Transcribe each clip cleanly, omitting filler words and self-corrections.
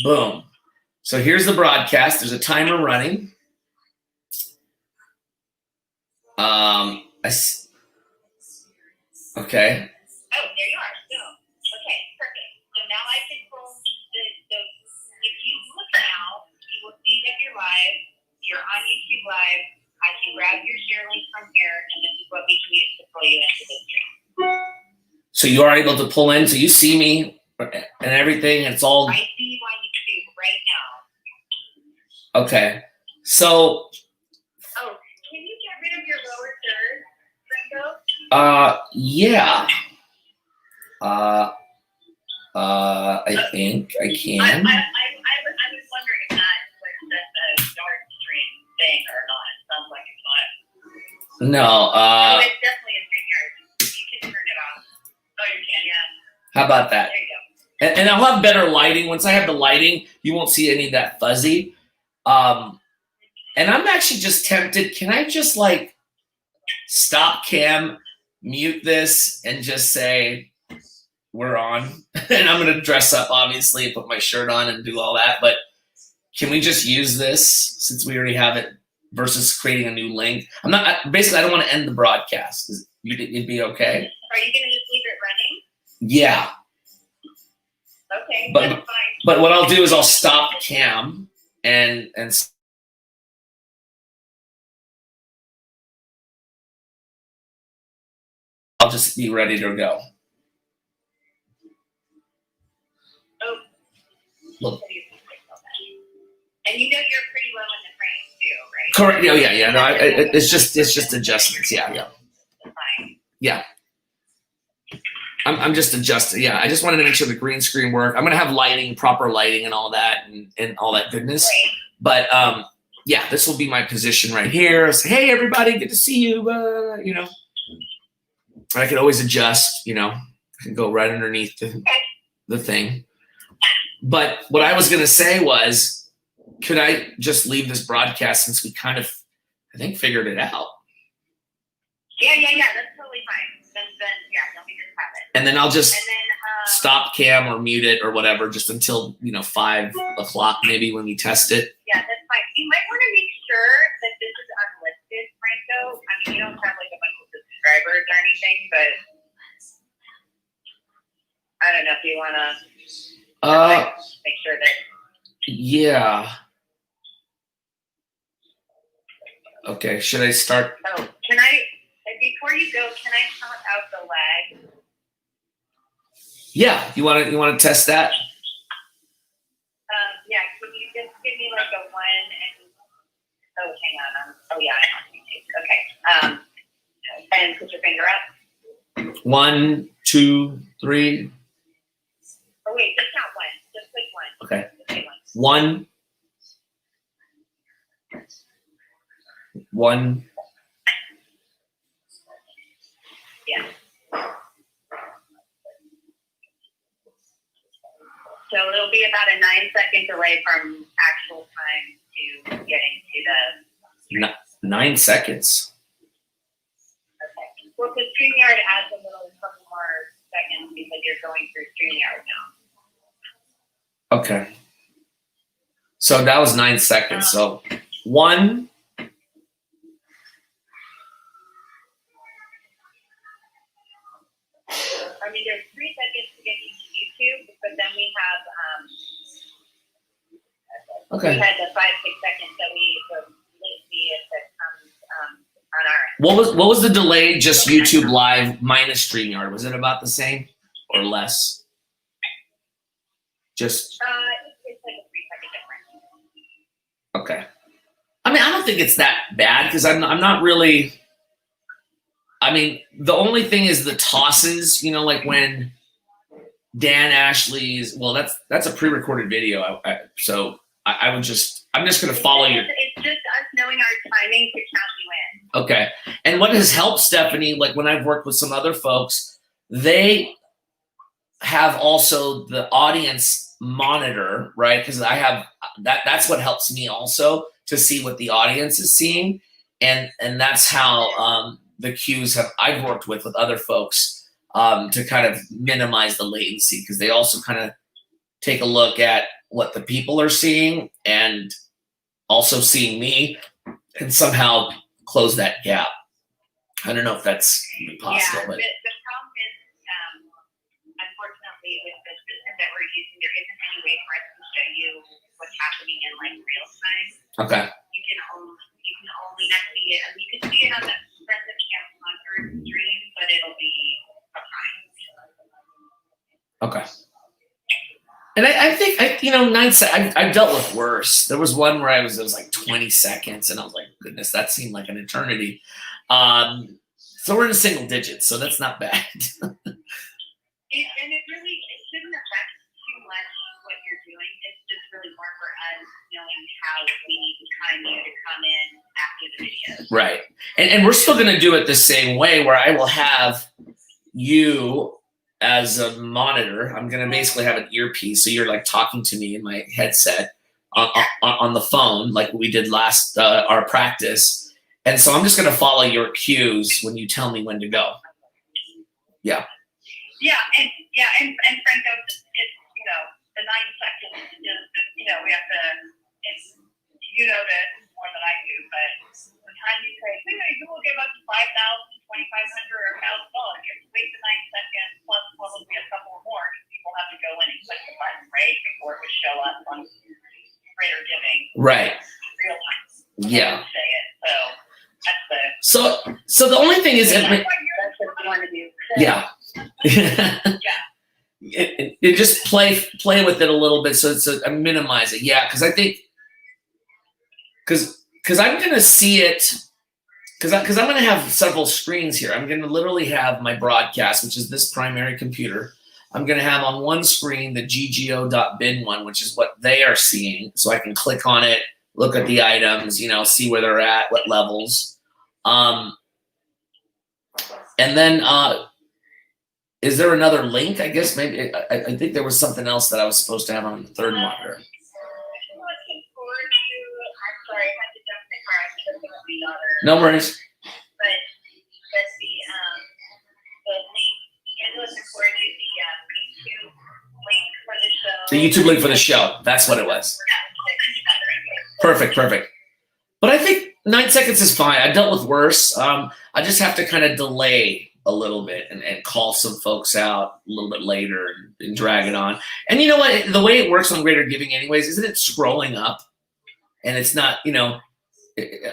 Boom. So here's the broadcast. There's a timer running. Okay. Oh, there you are. So, okay, perfect. So now I can pull if you look now, you will see that you're live. You're on YouTube Live. I can grab your share link from here, and this is what we can use to pull you into the stream. So you are able to pull in, so you see me and everything. It's all. I see you on YouTube right now. Okay. So. Oh, can you get rid of your lower third, Franco? Yeah. I think I can. I was wondering if that was just a dark stream thing or not. It sounds like it's not. No. It's definitely a StreamYard. You can turn it off. Oh, you can, yeah. How about that? There you go. And I'll have better lighting. Once I have the lighting, you won't see any of that fuzzy. And I'm actually just tempted. Can I just like stop cam, mute this, and just say we're on? And I'm gonna dress up, obviously, and put my shirt on and do all that. But can we just use this since we already have it versus creating a new link? I'm not basically. I don't want to end the broadcast. It'd be okay. Are you gonna just leave it running? Yeah. Okay, that's fine. But what I'll do is I'll stop cam and I'll just be ready to go. Oh. Look. And you know you're pretty low in the frame too, right? Correct. Oh yeah. No, it's just adjustments. Yeah. That's fine. Yeah. I'm just adjusting. Yeah, I just wanted to make sure the green screen worked. I'm gonna have lighting, proper lighting, and all that, and all that goodness. Right. But yeah, this will be my position right here. Say, hey everybody, good to see you. You know, I can always adjust. You know, I can go right underneath the thing. But what I was gonna say was, could I just leave this broadcast since we kind of, I think, figured it out? Yeah. That's totally fine. Then let me just have it. And then I'll just stop cam or mute it or whatever, just until 5 o'clock maybe when we test it. Yeah, that's fine. You might want to make sure that this is unlisted, Franco. I mean, you don't have like a bunch of subscribers or anything, but I don't know if you want to make sure that. Yeah. Okay. Should I start? Oh, can I? Before you go, can I count out the lag? Yeah, you want to test that? Yeah, can you just give me like a 1 and hang on. Oh yeah, I'm on YouTube. Okay. And put your finger up. 1, 2, 3. Oh wait, just count 1. Just click 1. Okay. Just say 1. 1. Yeah. So it'll be about a 9-second delay from actual time to getting to the 9 seconds. Okay. Well, because StreamYard adds a couple more seconds because you're going through StreamYard now. Okay. So that was 9 seconds. So 1. I mean, there's 3 seconds to get you to YouTube, but then we have Okay. we had the 5-6 seconds that we see if it comes on our end. What was the delay? Just YouTube Live minus StreamYard. Was it about the same or less? Just. It's like a 3-second difference. Okay. I mean, I don't think it's that bad because I'm not really. I mean, the only thing is the tosses. Like when Dan Ashley's. Well, that's a pre-recorded video. So I'm just gonna follow you. It's just us knowing our timing to count you in. Okay. And what has helped Stephanie, like when I've worked with some other folks, they have also the audience monitor, right? Because I have that's what helps me also to see what the audience is seeing. And that's how the cues I've worked with other folks to kind of minimize the latency, because they also kind of take a look at what the people are seeing and also seeing me and somehow close that gap. I don't know if that's possible, but the problem is, unfortunately, with the system that we're using, there isn't any way for us to show you what's happening in like real time. okay. You can only see it. I mean, you can see it on the front of Camp Concord stream, but it'll be behind. Okay. And I think, 9 seconds, I've dealt with worse. There was one where it was like 20 seconds, and I was like, goodness, that seemed like an eternity. So we're in single digits, so that's not bad. And it shouldn't affect too much what you're doing. It's just really more for us knowing how we need to time you to come in after the video. Right. And we're still going to do it the same way, where I will have you as a monitor. I'm going to basically have an earpiece, so you're like talking to me in my headset on the phone, like we did last our practice. And so I'm just going to follow your cues when you tell me when to go. Yeah. And Franco, it's the 9 seconds. We have to. This more than I do, but the time you say, you will give us $5,000, $2,500, or $1,000, you have to wait the 9 seconds plus probably a couple more because people have to go in and click the button before it would show up on Greater Giving. Right. Real time. Yeah. Say it. So that's the. So the only thing is, that's what you want to do. Yeah. It just play with it a little bit, so it's minimize it. Yeah, because I think because I'm gonna see it because I'm gonna have several screens here. I'm gonna literally have my broadcast, which is this primary computer. I'm gonna have on one screen the ggo.bin one, which is what they are seeing, so I can click on it, look at the items, see where they're at, what levels. And then is there another link? I guess maybe I think there was something else that I was supposed to have on the third monitor. No worries. But the link, Angela's forwarded you the YouTube link for the show. The YouTube link for the show. That's what it was. Perfect. But I think 9 seconds is fine. I dealt with worse. I just have to kind of delay a little bit and call some folks out a little bit later and drag it on. And you know what? The way it works on Greater Giving anyways, isn't it scrolling up? And it's not,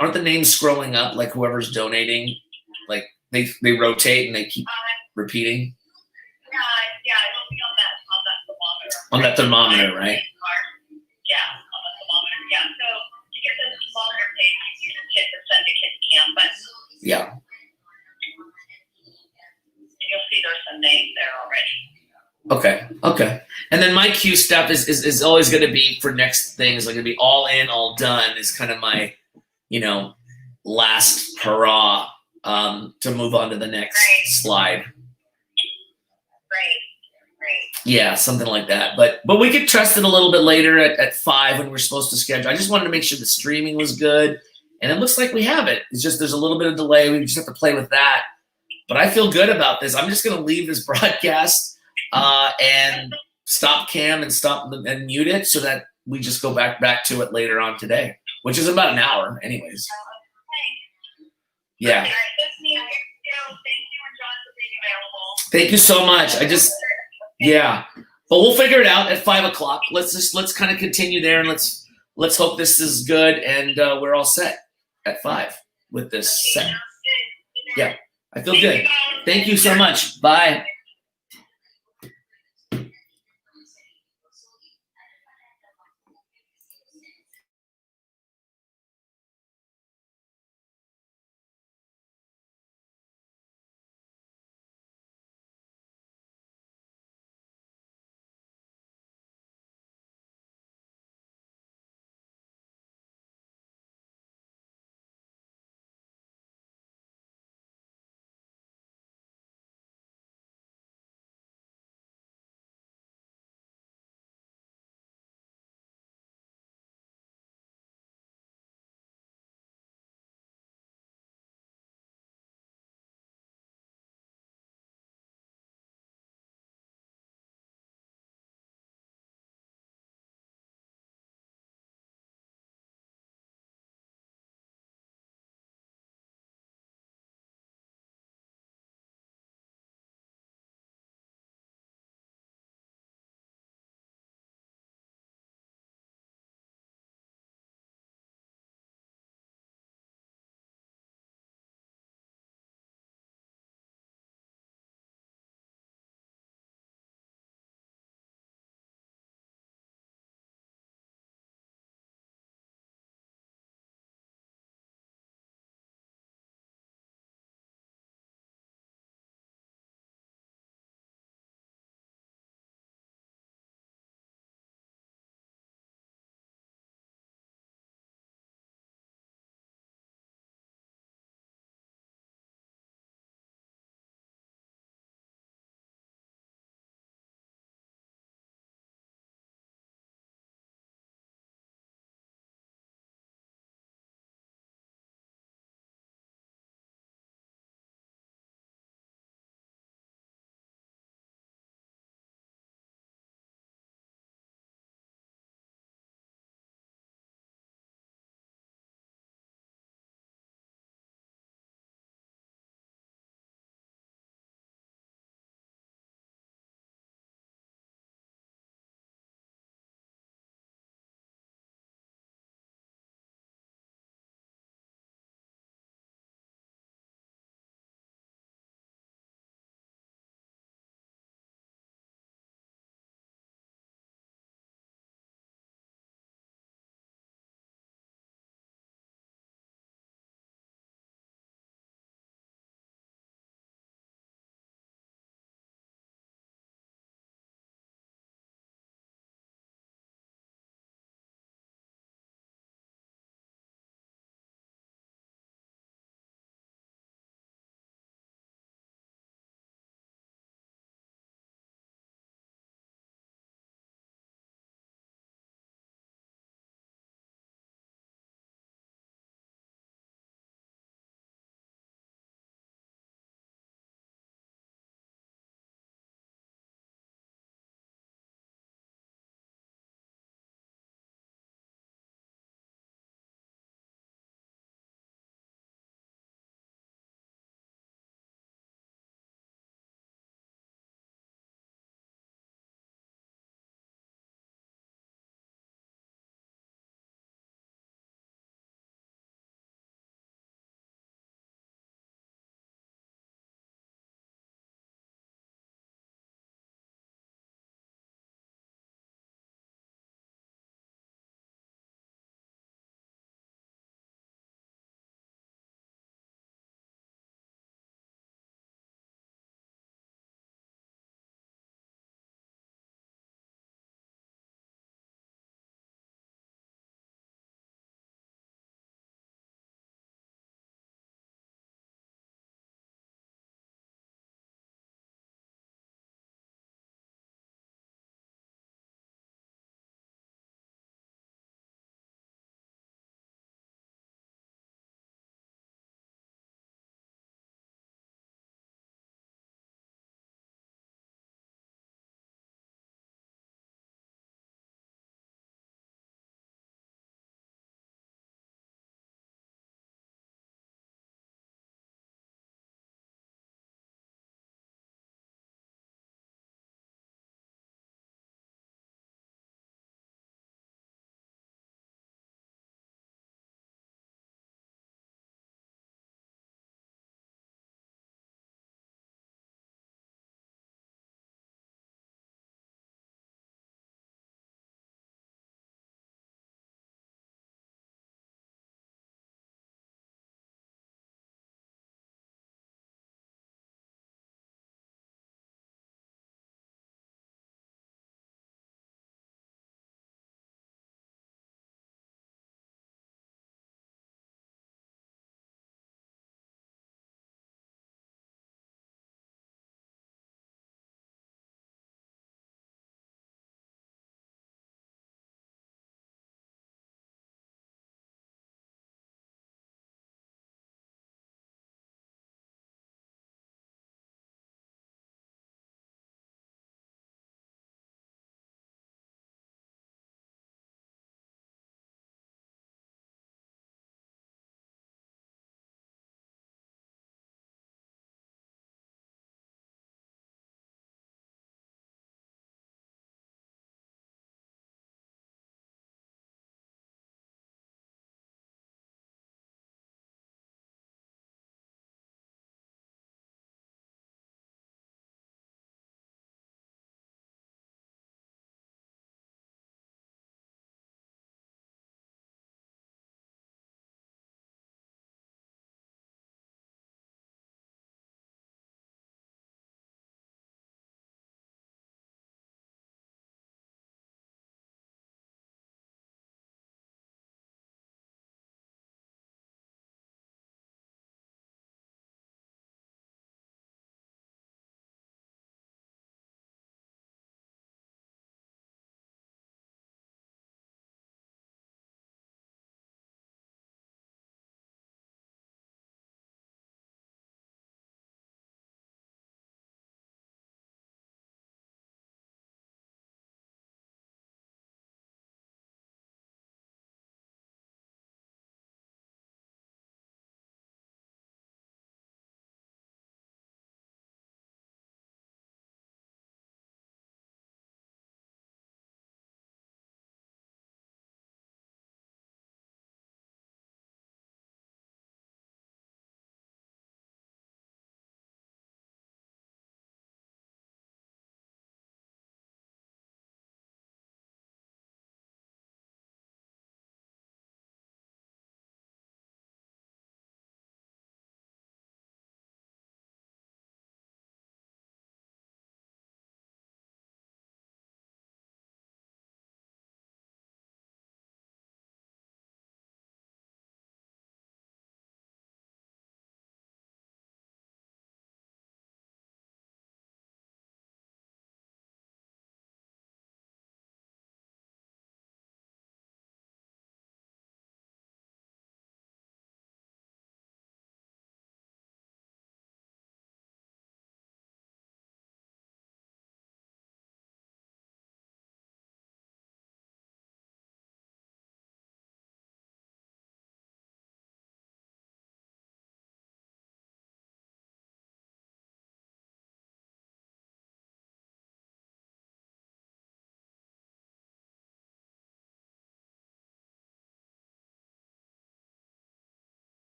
aren't the names scrolling up like whoever's donating? Like they rotate and they keep repeating? Yeah, it'll be on that thermometer. On that thermometer, right? Yeah, on the thermometer. Yeah, so to get the thermometer page, you just hit the send to Kit Cam button. Yeah. And you'll see there's some names there already. Okay. And then my cue step is always going to be for next things, like going to be all in, all done is kind of my, last hurrah to move on to the next slide. Right. Yeah, something like that. But we could test it a little bit later at 5 when we're supposed to schedule. I just wanted to make sure the streaming was good, and it looks like we have it. It's just there's a little bit of delay. We just have to play with that. But I feel good about this. I'm just going to leave this broadcast and stop cam and mute it so that we just go back to it later on today, which is about an hour anyways. Yeah. Thank you so much. But we'll figure it out at 5 o'clock. Let's kind of continue there, and let's hope this is good and we're all set at 5 with this set. Yeah, I feel good. Thank you so much. Bye.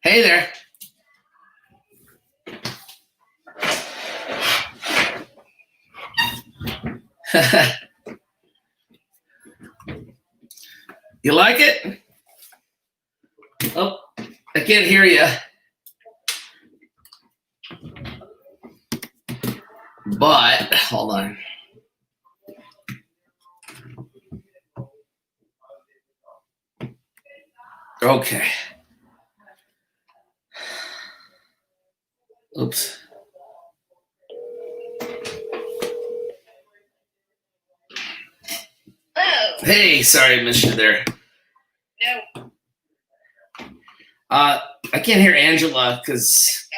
Hey there. You like it? Oh, I can't hear you. But hold on. Okay. Oops. Oh. Hey, sorry I missed you there. No. I can't hear Angela because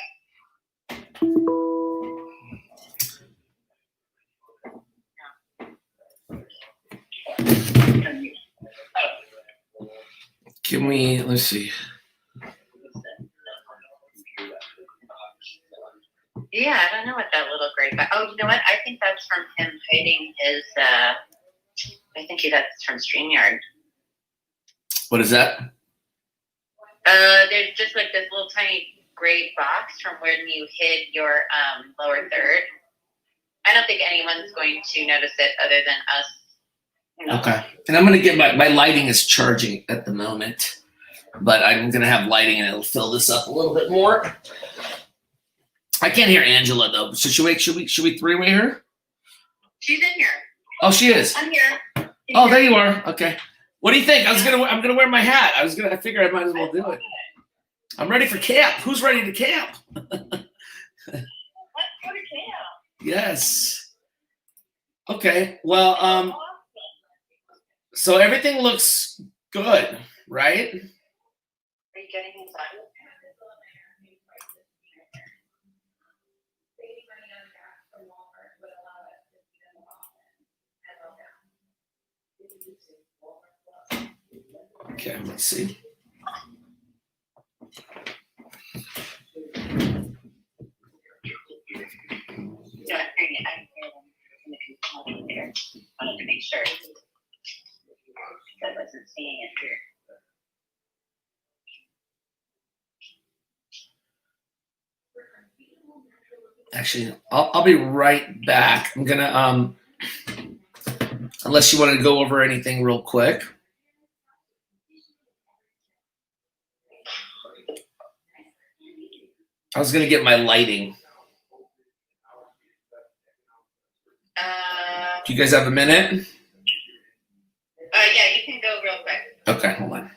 can we, let's see. Yeah, I don't know what that little gray guy. Oh, you know what? I think that's from him hiding his. I think that's from StreamYard. What is that? There's just like this little tiny gray box from when you hid your lower third. I don't think anyone's going to notice it other than us. You know. Okay. And I'm going to get my lighting is charging at the moment, but I'm going to have lighting and it'll fill this up a little bit more. I can't hear Angela though. So should we three-way her? She's in here. Oh, she is. I'm here. Oh, there you are. Okay. What do you think? I'm gonna wear my hat. I figured I might as well do it. I'm ready for camp. Who's ready to camp? Let's go to camp. Yes. Okay. Well, so everything looks good, right? Are you getting inside? Okay, let's see. No, I'm hearing it. I'm hearing them in the component there. I wanted to make sure. I wasn't seeing it here. Actually, I'll be right back. I'm gonna unless you want to go over anything real quick. I was gonna get my lighting. Do you guys have a minute? Yeah, you can go real quick. Okay, hold on.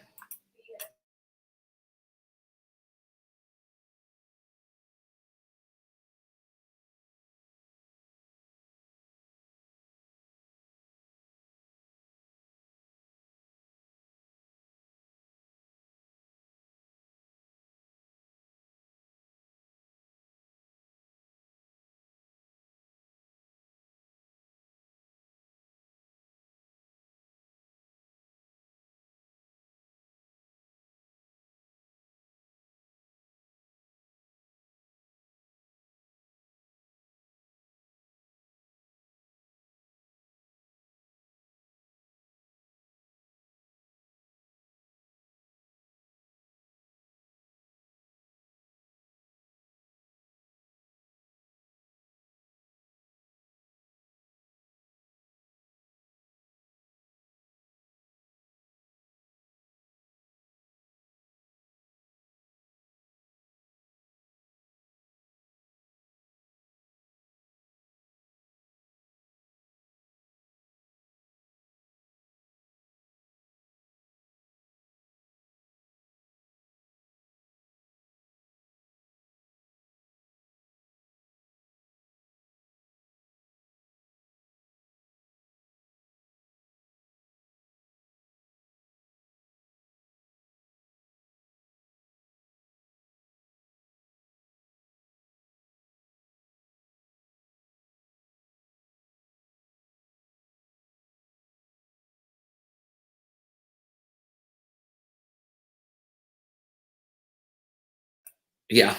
Yeah.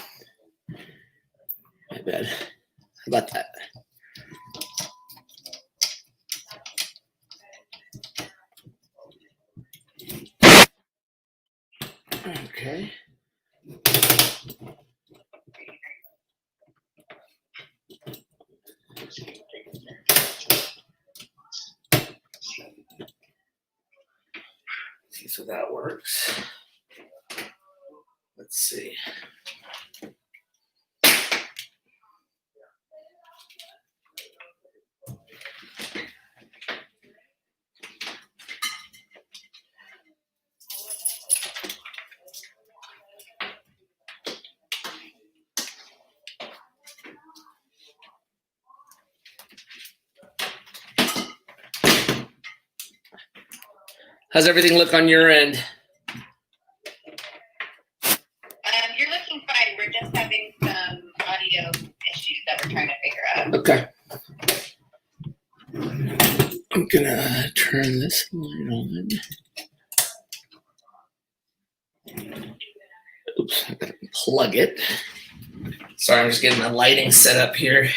My bad. How about that? Okay. So that works. Let's see. How's everything look on your end? You're looking fine. We're just having some audio issues that we're trying to figure out. Okay. I'm gonna turn this light on. Oops, I gotta plug it. Sorry, I'm just getting my lighting set up here.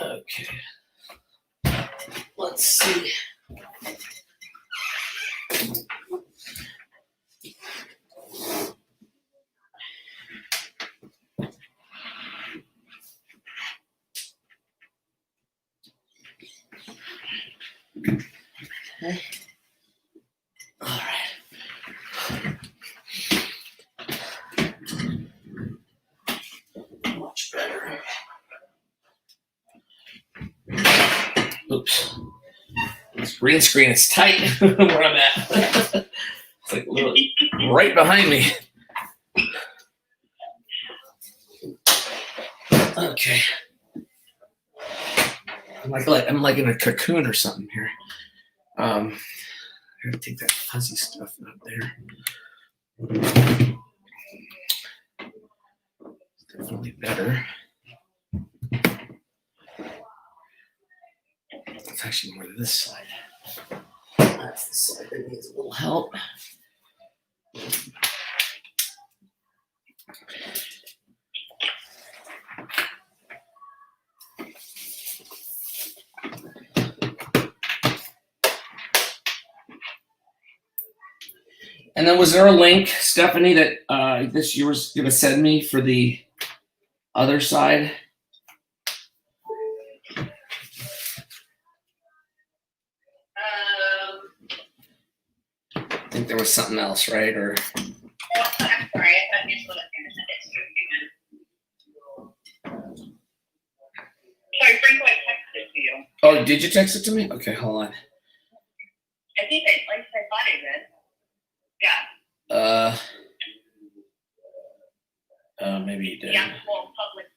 Okay. Let's see. Okay. All right. Much better. Oops. This green screen is tight where I'm at. It's like literally right behind me. Okay. I'm like in a cocoon or something here. I gotta take that fuzzy stuff out there. Definitely better. It's actually more to this side. That's the side that needs a little help. And then was there a link, Stephanie, that this you were going to send me for the other side? I think there was something else, right? Or Oh, I'm sorry. I thought you were going to send it to you. Sorry, Franco, I texted it to you. oh, did you text it to me? Okay, hold on. I think I thought I did. Yeah. Maybe you did. Yeah, well, public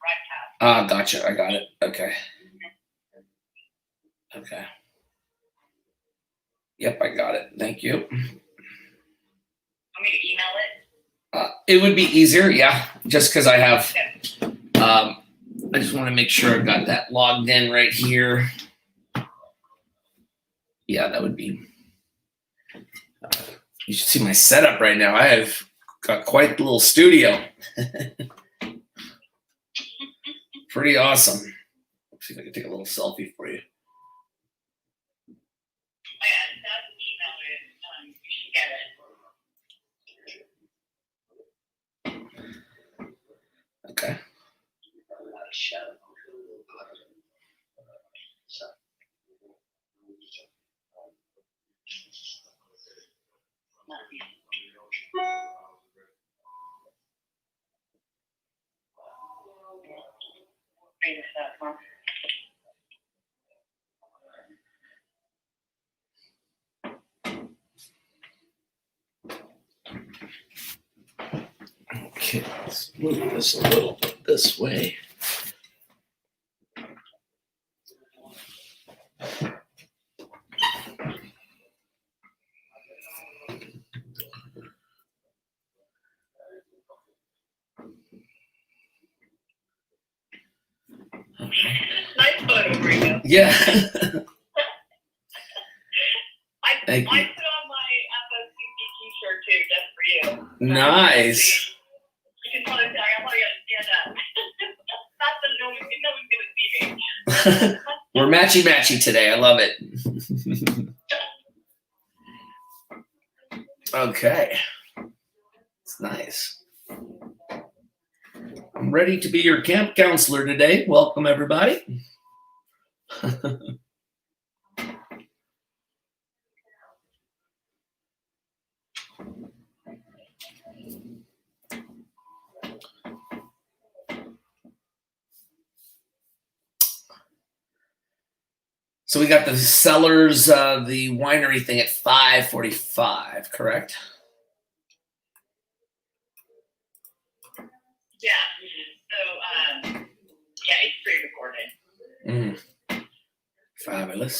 broadcast. Gotcha. I got it. Okay. Okay. Yep, I got it. Thank you. Want me to email it? It would be easier, yeah, just because I have. I just want to make sure I've got that logged in right here. Yeah, that would be. You should see my setup right now. I have got quite the little studio. Pretty awesome. Let's see if I can take a little selfie for you. Okay. Okay, let's move this a little bit this way. Nice photo, Rico. Yeah. I put on my FOCC t-shirt too, just for you. Nice. You can probably tell I'm probably gonna stand up. Not that no one's gonna see me. We're matchy today. I love it. Okay. It's nice. I'm ready to be your camp counselor today. Welcome, everybody. So we got the Cellars, the winery thing at 5:45, correct? Yeah. So, yeah, it's pre-recorded. Fabulous.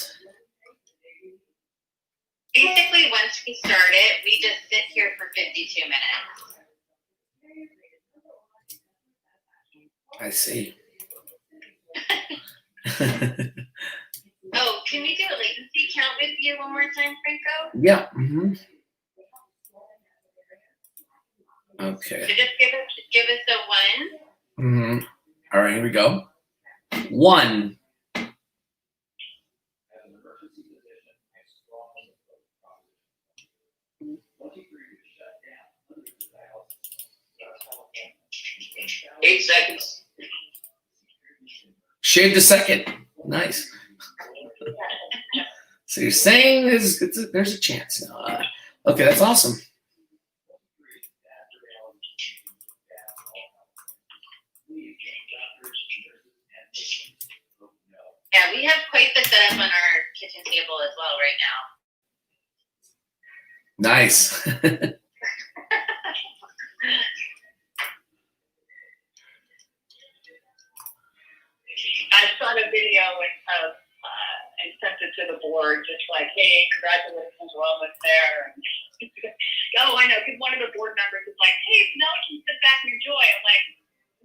Basically, once we start it, we just sit here for 52 minutes. I see. Oh, can we do a latency count with you one more time, Franco? Yeah. Okay. So just give us a 1. All right, here we go. 1. Eight seconds. Shaved a second. Nice. So you're saying there's a chance now. Okay, that's awesome. Yeah, we have quite the setup on our kitchen table as well right now. Nice. I shot a video and sent it to the board, just like, hey, congratulations, we're almost there. Oh, I know, because one of the board members is like, hey, now we can sit back and enjoy. I'm like,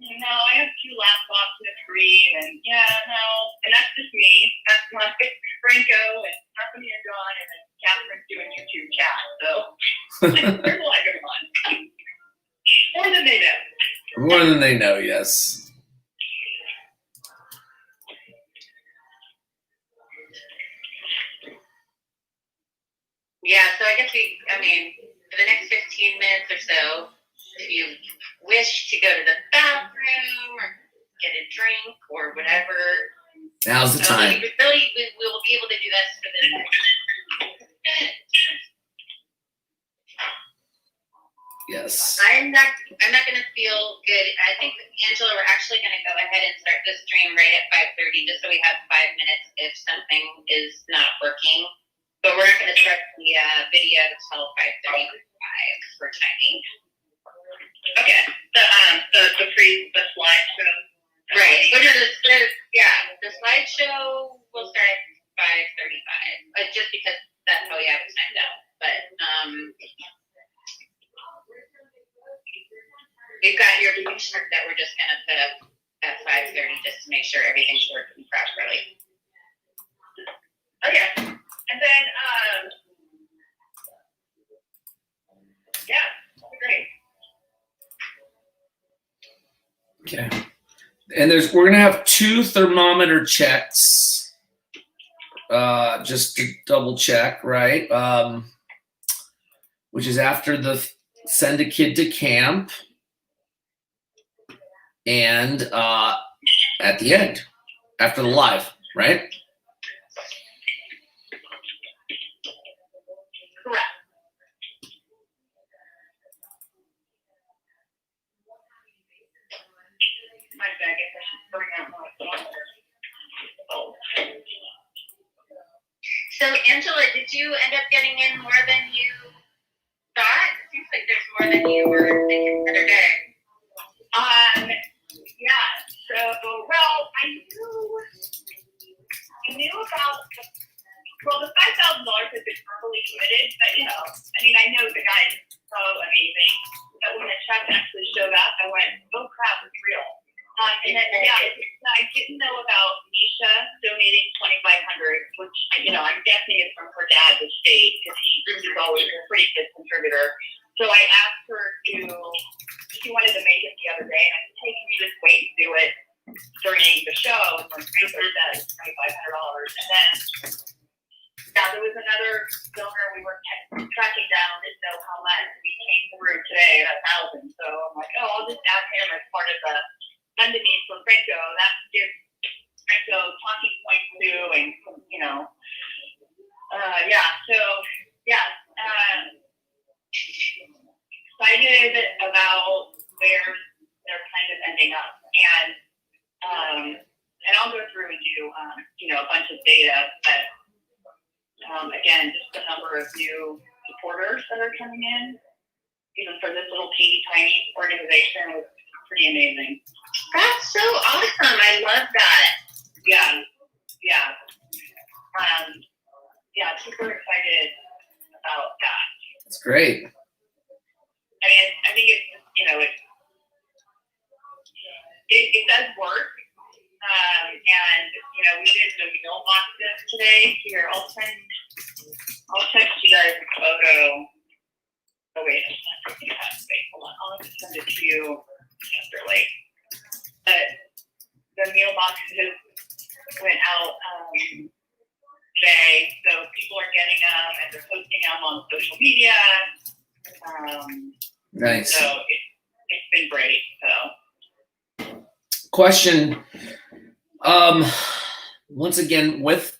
no, I have 2 laptops and a screen, and yeah, no. And that's just me. That's my Franco and Stephanie and John, and then Catherine's doing YouTube chat. So there's a lot going on. More than they know. More than they know, yes. Yeah, so I guess for the next 15 minutes or so, if you wish to go to the bathroom or get a drink or whatever. Now's the time. We will be able to do this for the next Yes. I'm not going to feel good. I think, Angela, we're actually going to go ahead and start the stream right at 5:30, just so we have 5 minutes if something is not working. But we're not going to start the video until 5:35 for timing. Okay. The slideshow. Right. The slideshow will start at 5:35, just because that's how we have it timed out. But we've got your picture that we're just going to put up at 5:30 just to make sure everything's working properly. Okay. And then, yeah, great. Okay. And we're gonna have 2 thermometer checks. Just to double check, right? Which is after the send a kid to camp. And at the end, after the live, right? Correct. My bag, I guess I should bring out my thermometer. So, Angela, did you end up getting in more than you thought? It seems like there's more than you were thinking the other day. Yeah. So, well, I knew about the $5,000 had been verbally committed, but I know the guy is so amazing that when the check actually showed up, I went, oh crap, it's real. And then I didn't know about Nisha donating $2,500, which I'm guessing is from her dad's estate because he's always a pretty good contributor. So I asked her she wanted to make it the other day, and I said, hey, can you just wait and do it during the show? And when Franco said $2,500, and then there was another donor we were tracking down, didn't know how much. We came through today at 1,000, so I'm like, oh, I'll just add him as part of the underneath for Franco. That gives Franco talking points too, and excited about where they're kind of ending up, and I'll go through and do a bunch of data, but number of new supporters that are coming in, even for this little teeny tiny organization, was pretty amazing. That's so awesome. I love that. Yeah. Super excited about that. That's great. I mean, I think it's, it does work. And, we did the meal boxes today. Here, I'll text you guys a photo. Oh, wait. Hold on. I'll have to send it to you separately. But the meal boxes went out today, so people are getting them and they're posting them on social media. Nice. So it's been great. So question. Once again, with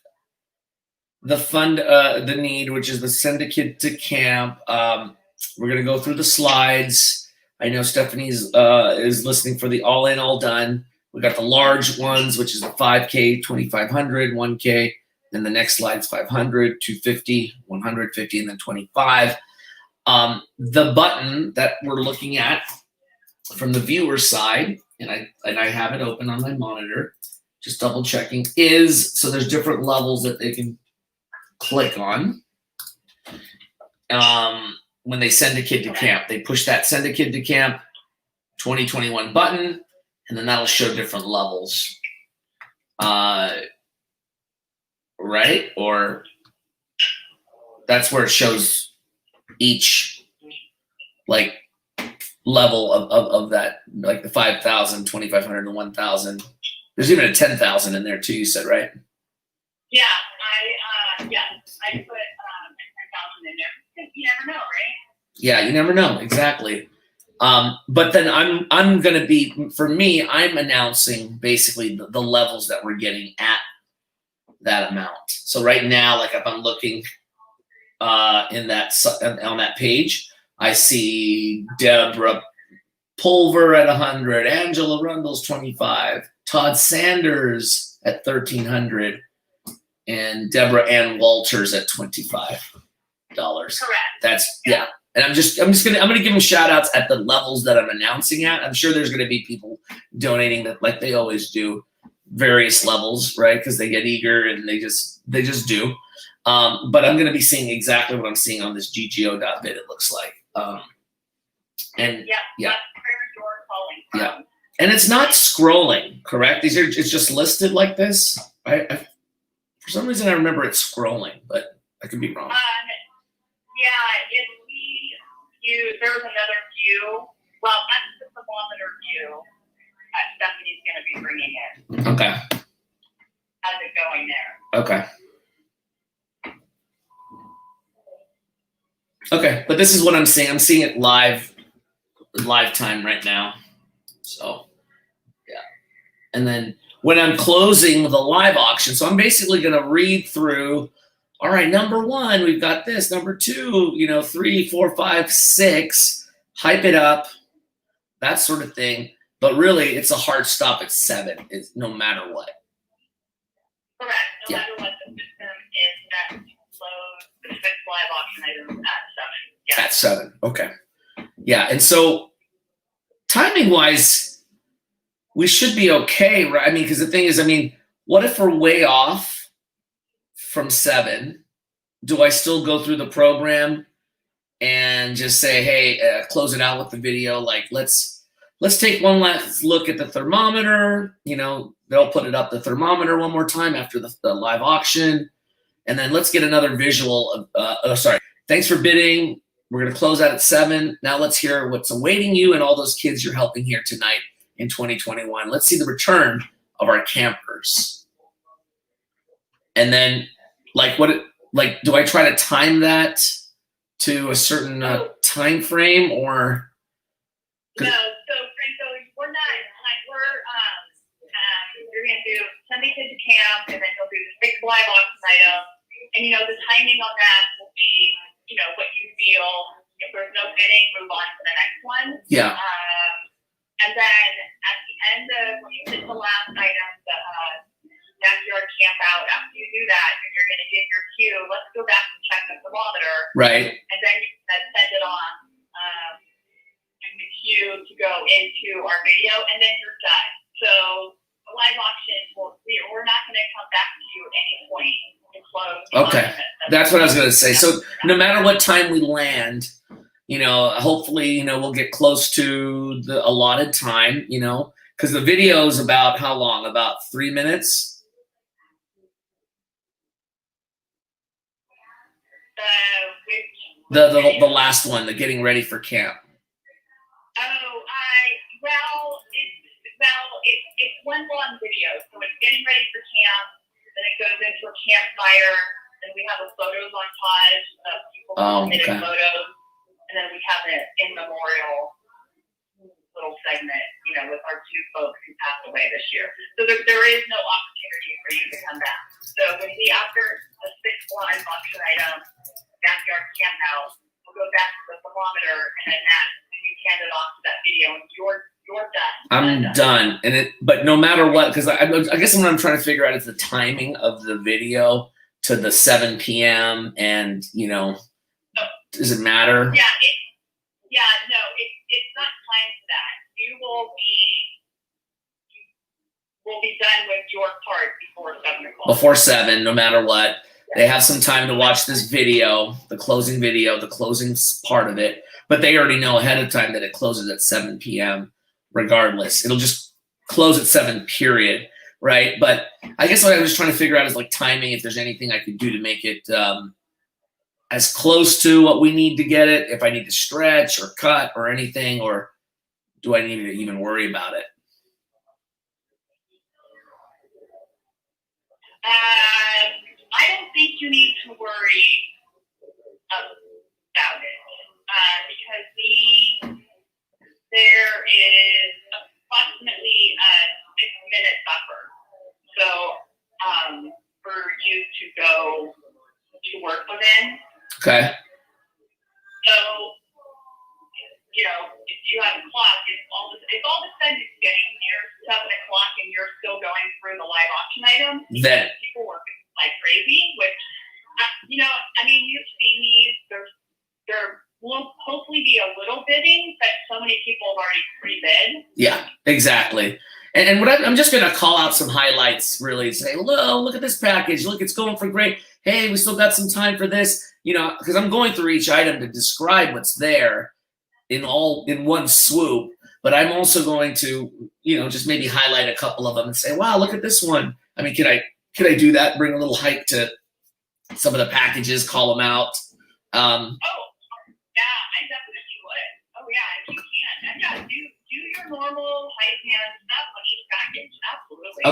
the fund, the need, which is the Send a Kid to Camp, we're going to go through the slides. I know Stephanie's is listening for the all in, all done. We got the large ones, which is the 5K, 2,500, 1K. Then the next slide's 500, 250, 150, and then 25. The button that we're looking at from the viewer side, and I have it open on my monitor, just double checking, is, so there's different levels that they can click on. When they send a kid to camp, they push that Send a Kid to Camp 2021 button, and then that'll show different levels. Right? Or that's where it shows each like level of that, like the 5,000, 2,500, and 1,000. There's even a 10,000 in there too, you said, right? yeah, I put 10,000 in there. You never know, right? Yeah, you never know, exactly. But then I'm gonna be, for me, I'm announcing basically the levels that we're getting at that amount. So right now, like if I'm looking in that on that page, I see Deborah Pulver at 100, Angela Rundle's 25, Todd Sanders at 1,300, and Deborah Ann Walters at $25. Correct. That's yeah. And I'm gonna give them shout outs at the levels that I'm announcing at. I'm sure there's gonna be people donating that like they always do, various levels, right? Because they get eager and they just do. But I'm gonna be seeing exactly what I'm seeing on this GGO.bit, it looks like. And yeah. Yeah. And it's not scrolling, correct? It's just listed like this. For some reason I remember it scrolling, but I could be wrong. If we use, there was another view. Well, that's the thermometer view that Stephanie's going to be bringing in. Okay. How's it going there? Okay. Okay, but this is what I'm seeing. I'm seeing it live time right now. So, yeah. And then when I'm closing the live auction, so I'm basically going to read through, all right, number 1, we've got this. Number 2, 3, 4, 5, 6, hype it up, that sort of thing. But really, it's a hard stop at 7, it's no matter what. Correct. No matter what, the system is that close the 6 live auction items at 7. Yeah. At 7, okay. Yeah, and so timing-wise, we should be okay, right? I mean, because the thing is, what if we're way off from 7? Do I still go through the program and just say, hey, close it out with the video? Like, let's take one last look at the thermometer. They'll put it up, the thermometer, one more time after the live auction. And then let's get another visual of, thanks for bidding. We're going to close out at 7. Now let's hear what's awaiting you and all those kids you're helping here tonight in 2021. Let's see the return of our campers. And then, do I try to time that to a certain time frame or? No, so Franco, we're not. You're going to do send a kid to camp, and then you'll do the 6 live auction item, and the timing on that will be, what you feel. If there's no bidding, move on to the next one. Yeah. And then at the end of when you hit the last item, the backyard camp out, after you do do that, and you're going to give your cue, let's go back and check the thermometer. Right. And then you can send it on the cue to go into our video, and then you're done. So the live auction, we're not going to come back to you at any point to close. Okay. That's what I was going to say. So no matter what time we land, you know, hopefully, you know, we'll get close to the allotted time, you know, because the video is about how long? About 3 minutes? The last one, the getting ready for camp. It's one long video. So it's getting ready for camp, then it goes into a campfire, then we have a photos montage of people submitted photos, and then we have an in memorial little segment, you know, with our 2 folks who passed away this year. So there is no opportunity for you to come back. So when we, after the 6th live auction item, backyard camp house, we'll go back to the thermometer, and then when you hand it off to that video, and you're done. I'm done. But no matter what, because I guess what I'm trying to figure out is the timing of the video to the 7 p.m. and, you know, does it matter? Yeah, it's not timed to that. You will be done with your part before 7 o'clock. Before 7, no matter what. They have some time to watch this video, the closing video, the closing part of it, but they already know ahead of time that it closes at 7 p.m. regardless. It'll just close at 7, period, right? But I guess what I was trying to figure out is like timing, if there's anything I could do to make it as close to what we need to get it, if I need to stretch or cut or anything, or do I need to even worry about it? I don't think you need to worry about it because there is approximately a 6-minute buffer. So for you to go to work within. Okay. So, you know, if you have a clock, if all of a sudden it's getting near 7 o'clock and you're still going through the live auction item, then people work like crazy, which, you know, I mean, you've seen these, there will hopefully be a little bidding, but so many people have already pre-bid. Yeah, exactly. And what I'm just going to call out some highlights, really, say, look at this package. Look, it's going for great. Hey, we still got some time for this, you know, because I'm going through each item to describe what's there in one swoop. But I'm also going to, you know, just maybe highlight a couple of them and say, wow, look at this one. I mean, can I do that? Bring a little hype to some of the packages, call them out. Yeah, I definitely would. Oh yeah, if you can. Yeah, do your normal hype hand stuff on each package. Absolutely.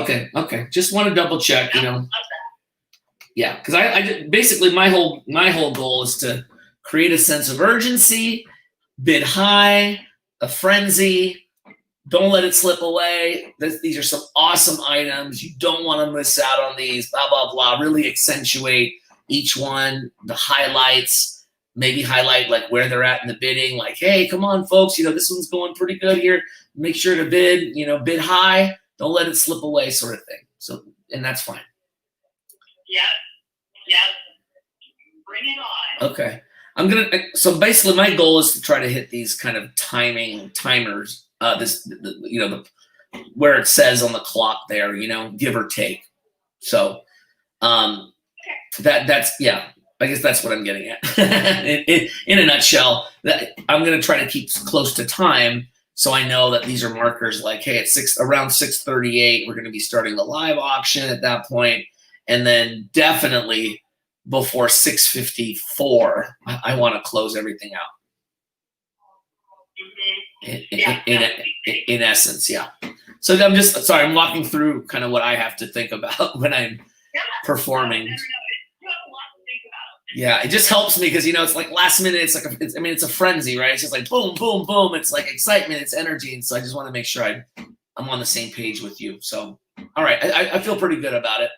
Okay. Just want to double check, you know. Yeah, because I basically my whole goal is to create a sense of urgency, bid high, a frenzy. Don't let it slip away. These are some awesome items. You don't want to miss out on these. Blah blah blah. Really accentuate each one, the highlights. Maybe highlight like where they're at in the bidding. Like, hey, come on, folks. You know this one's going pretty good here. Make sure to bid. You know, bid high. Don't let it slip away, sort of thing. So, and that's fine. Yeah. Bring it on. Okay. So basically my goal is to try to hit these kind of timers, where it says on the clock there, you know, give or take. So, that's, yeah, I guess that's what I'm getting at. in a nutshell, that I'm going to try to keep close to time. So I know that these are markers like, hey, at around 6:38, we're going to be starting the live auction at that point. And then definitely before 6:54, I want to close everything out. In essence, yeah. So I'm walking through kind of what I have to think about when I'm performing. Yeah, it just helps me because, you know, it's like last minute. It's like it's a frenzy, right? It's just like boom, boom, boom. It's like excitement, it's energy, and so I just want to make sure I'm on the same page with you. So, all right, I feel pretty good about it.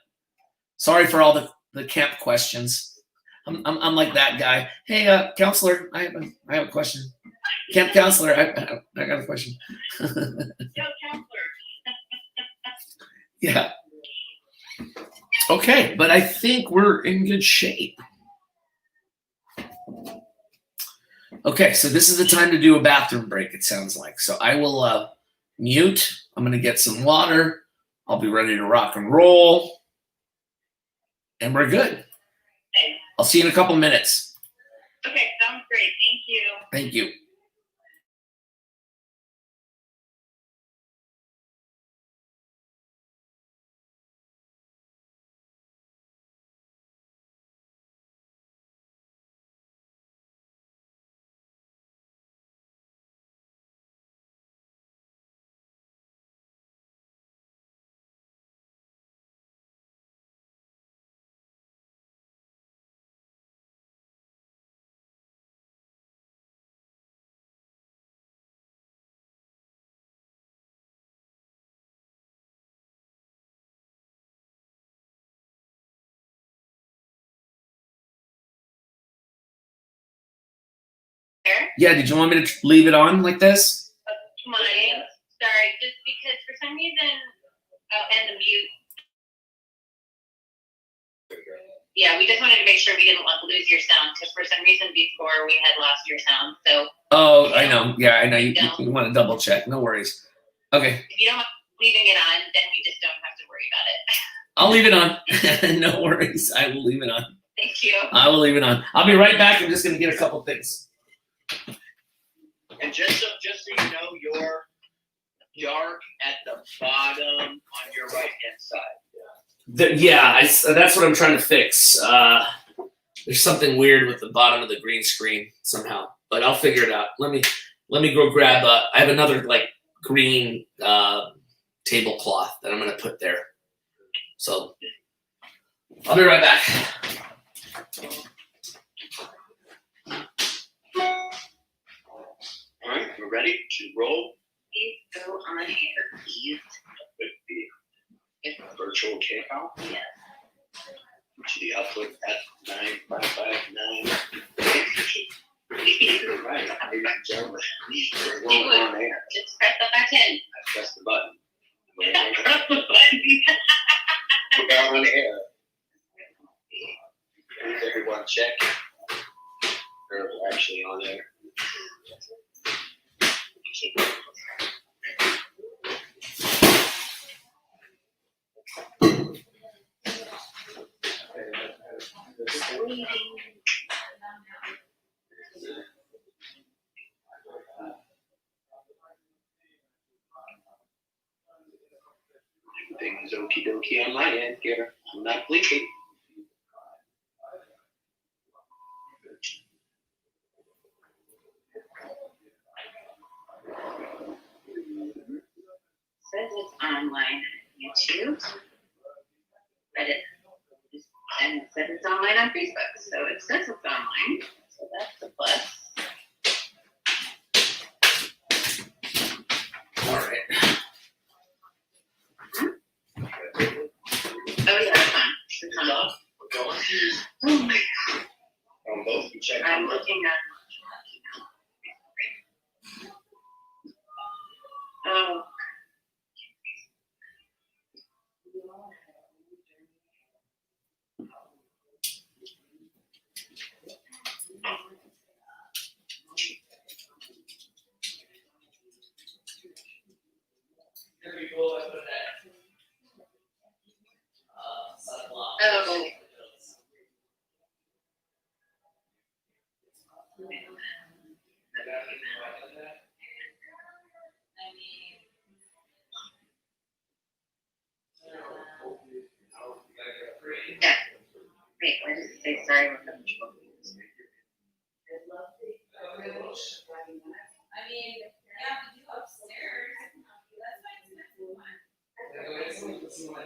Sorry for all the camp questions. I'm like that guy. Hey, counselor, I have a question. Camp counselor, I got a question. Yo, counselor. Yeah. Okay, but I think we're in good shape. Okay, so this is the time to do a bathroom break, it sounds like. So I will mute. I'm going to get some water. I'll be ready to rock and roll. And we're good. I'll see you in a couple minutes. Okay, sounds great. Thank you. Thank you. Yeah, did you want me to leave it on like this? Mine. Sorry, just because for some reason, and the mute. Yeah, we just wanted to make sure we didn't lose your sound because for some reason before we had lost your sound. So. Oh, I know. Yeah, I know. You want to double check. No worries. Okay. If you don't mind leaving it on, then we just don't have to worry about it. I'll leave it on. No worries. I will leave it on. Thank you. I will leave it on. I'll be right back. I'm just going to get a couple things. And just so you know, you're dark at the bottom on your right-hand side. That's what I'm trying to fix. There's something weird with the bottom of the green screen somehow, but I'll figure it out. Let me go grab. I have another like green tablecloth that I'm going to put there. So I'll be right back. All right, we're ready to roll. Please go on air, please. With the virtual kickoff. Yes. The output at 9:559. Right, ladies and gentlemen, we're on air. Just press the button. I pressed the button. Press the button. We're on air. Please, everyone, check. We're actually on air. Everything's okie dokie on my end here. I'm not blinking. Says it's online on YouTube, but it says it's online on Facebook. So it says it's online. So that's a plus. All right. Oh yeah, it's on. It's on. We're going. Oh my God. On both, you check. I'm looking at. Oh. Oh. Yeah. Wait, what did it say? Sorry, we're having trouble. I mean, yeah, we do upstairs. That's my expensive one.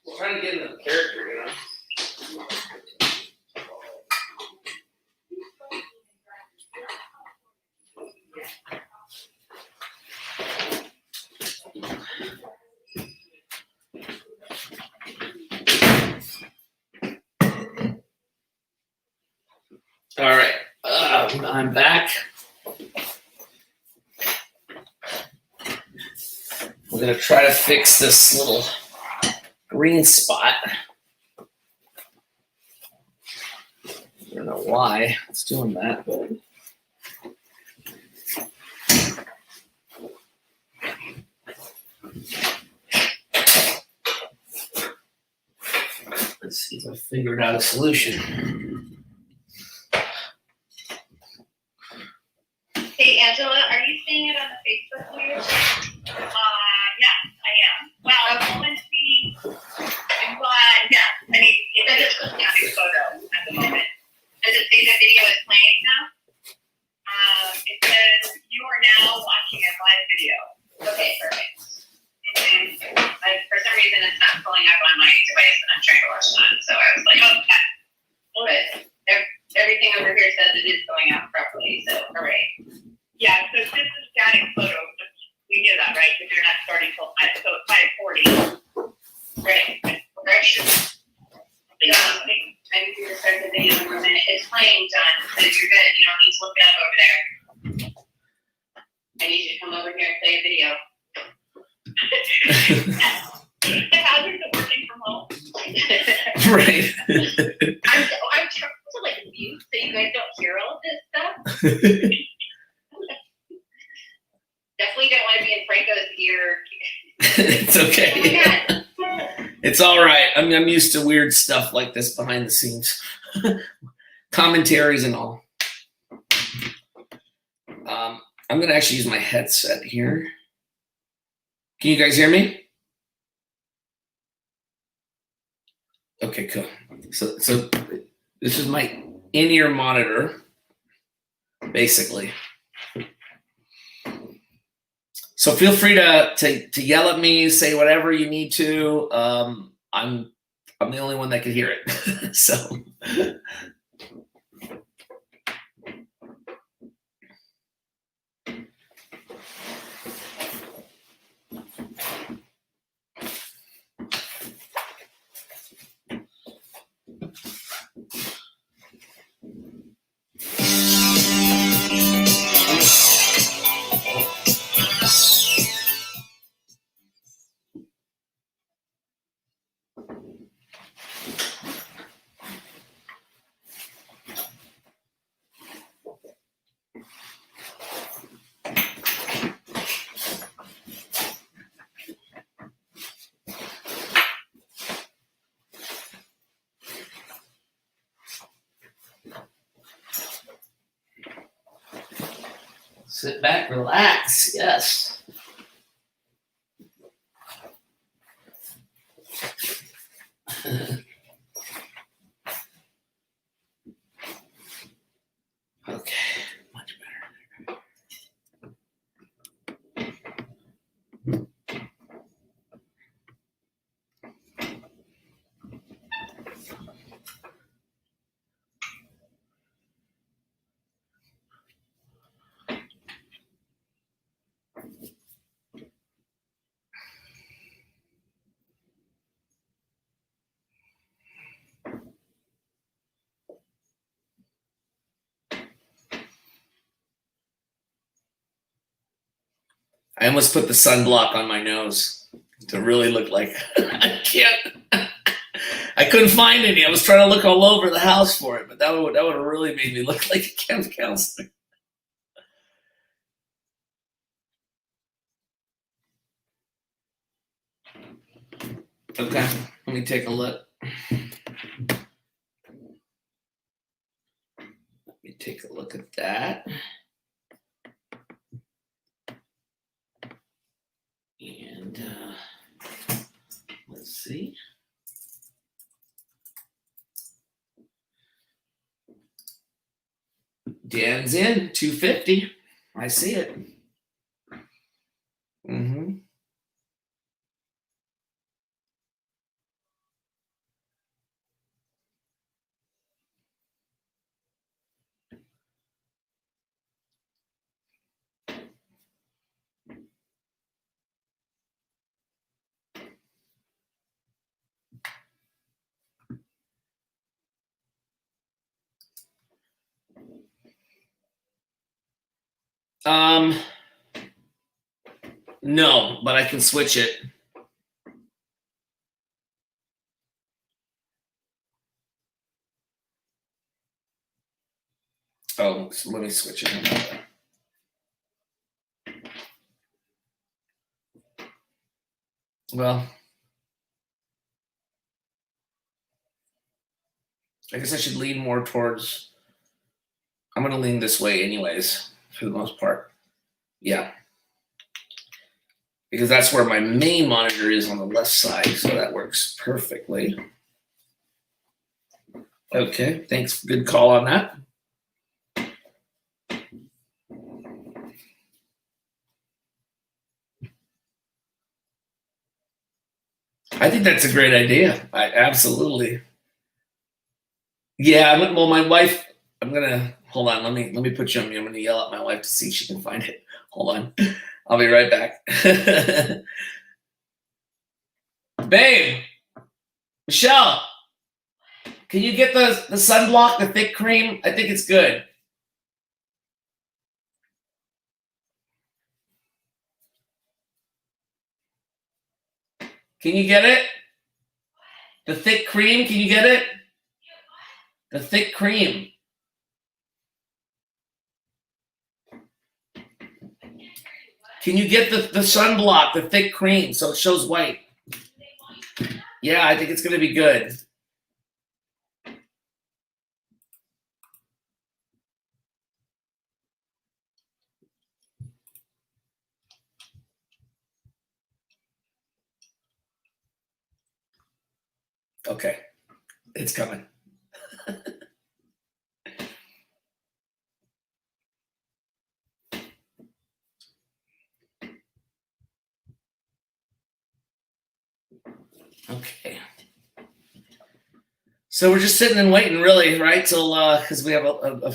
We're trying to get into the character, you know. All right, I'm back. We're gonna try to fix this little green spot. I don't know why it's doing that, but let's see if I figured out a solution. Hey, Angela, are you seeing it on the Facebook here? Yes, I am. Well, I want to see, yeah, I mean, it doesn't look like a photo at the moment. Does it say the video is playing now? It says you are now watching a live video. Okay, perfect. For some reason, it's not pulling up on my device, and I'm trying to watch that. So I was like, oh, yeah. But everything over here says it is going out properly. So, hooray. Yeah, so this is static photo. We knew that, right? Because you're not starting till 5:40. Right. Correction. I need you to start the video in a minute. It's playing, John. So you're good. You don't need to look it up over there. I need you to come over here and play a video. The hazards of working from home. Right. I'm trying to like mute so you guys don't hear all of this stuff. Definitely don't want to be in Franco's ear. It's okay. Oh my God. It's all right. I mean, I'm used to weird stuff like this behind the scenes, commentaries and all. I'm gonna actually use my headset here. Can you guys hear me? Okay, cool. So this is my in-ear monitor, basically. So feel free to yell at me, say whatever you need to. I'm the only one that can hear it. So sit back, relax. Yes. Okay, much better. I almost put the sunblock on my nose to really look like I can't. I couldn't find any. I was trying to look all over the house for it, but that would have really made me look like a camp counselor. Okay, let me take a look. Let me take a look at that. And let's see. Dan's in 250. I see it. Mm-hmm. No, but I can switch it. Oh, so let me switch it. Well, I guess I should lean more towards. I'm going to lean this way, anyways, for the most part. Yeah. Because that's where my main monitor is on the left side, so that works perfectly. Okay, thanks. Good call on that. I think that's a great idea. I absolutely. Yeah, well, my wife. I'm gonna hold on. Let me put you on mute. I'm gonna yell at my wife to see if she can find it. Hold on. I'll be right back. Babe, Michelle, can you get the sunblock, the thick cream? I think it's good. Can you get it? The thick cream, can you get it? The thick cream. Can you get the sunblock, the thick cream, so it shows white? Yeah, I think it's going to be good. Okay, it's coming. Okay. So we're just sitting and waiting, really, right? Till because we have a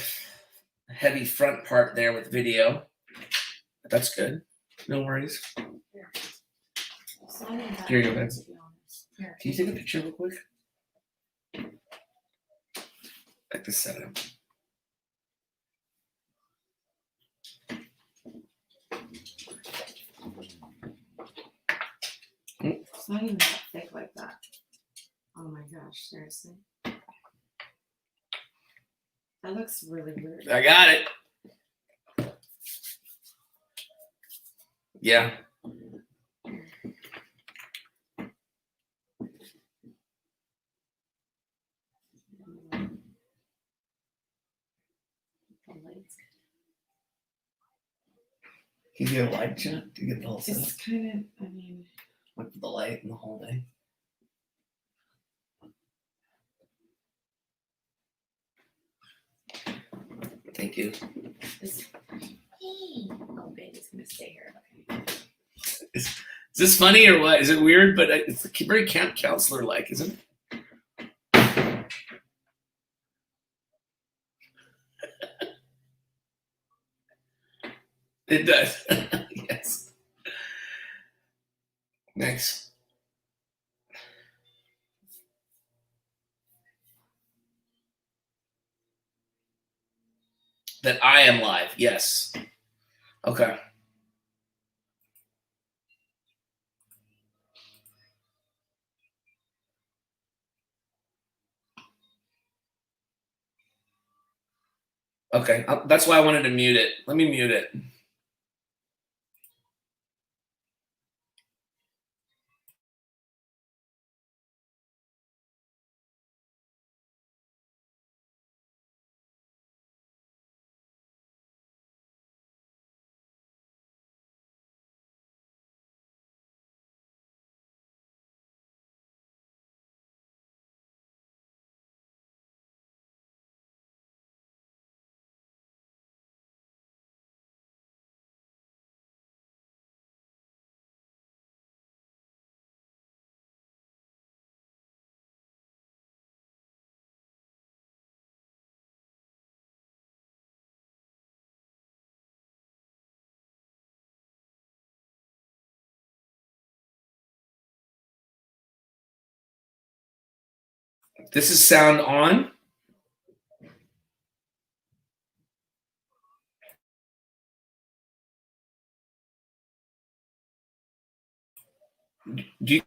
heavy front part there with video. But that's good. No worries. Here you go, Vince. Can you take a picture real quick? Like this setup. It's not even that thick like that. Oh my gosh, seriously. That looks really weird. I got it. Yeah. Can you get a light shot? Do you get the whole setup? It's kind of, I mean, With the light and the whole thing. Thank you. it's, oh, baby's gonna stay here. Okay. Is this funny or what? Is it weird? But it's very camp counselor like, isn't it? It does. Yes. Nice. That I am live. Yes. Okay. Okay. That's why I wanted to mute it. Let me mute it. This is sound on. Do you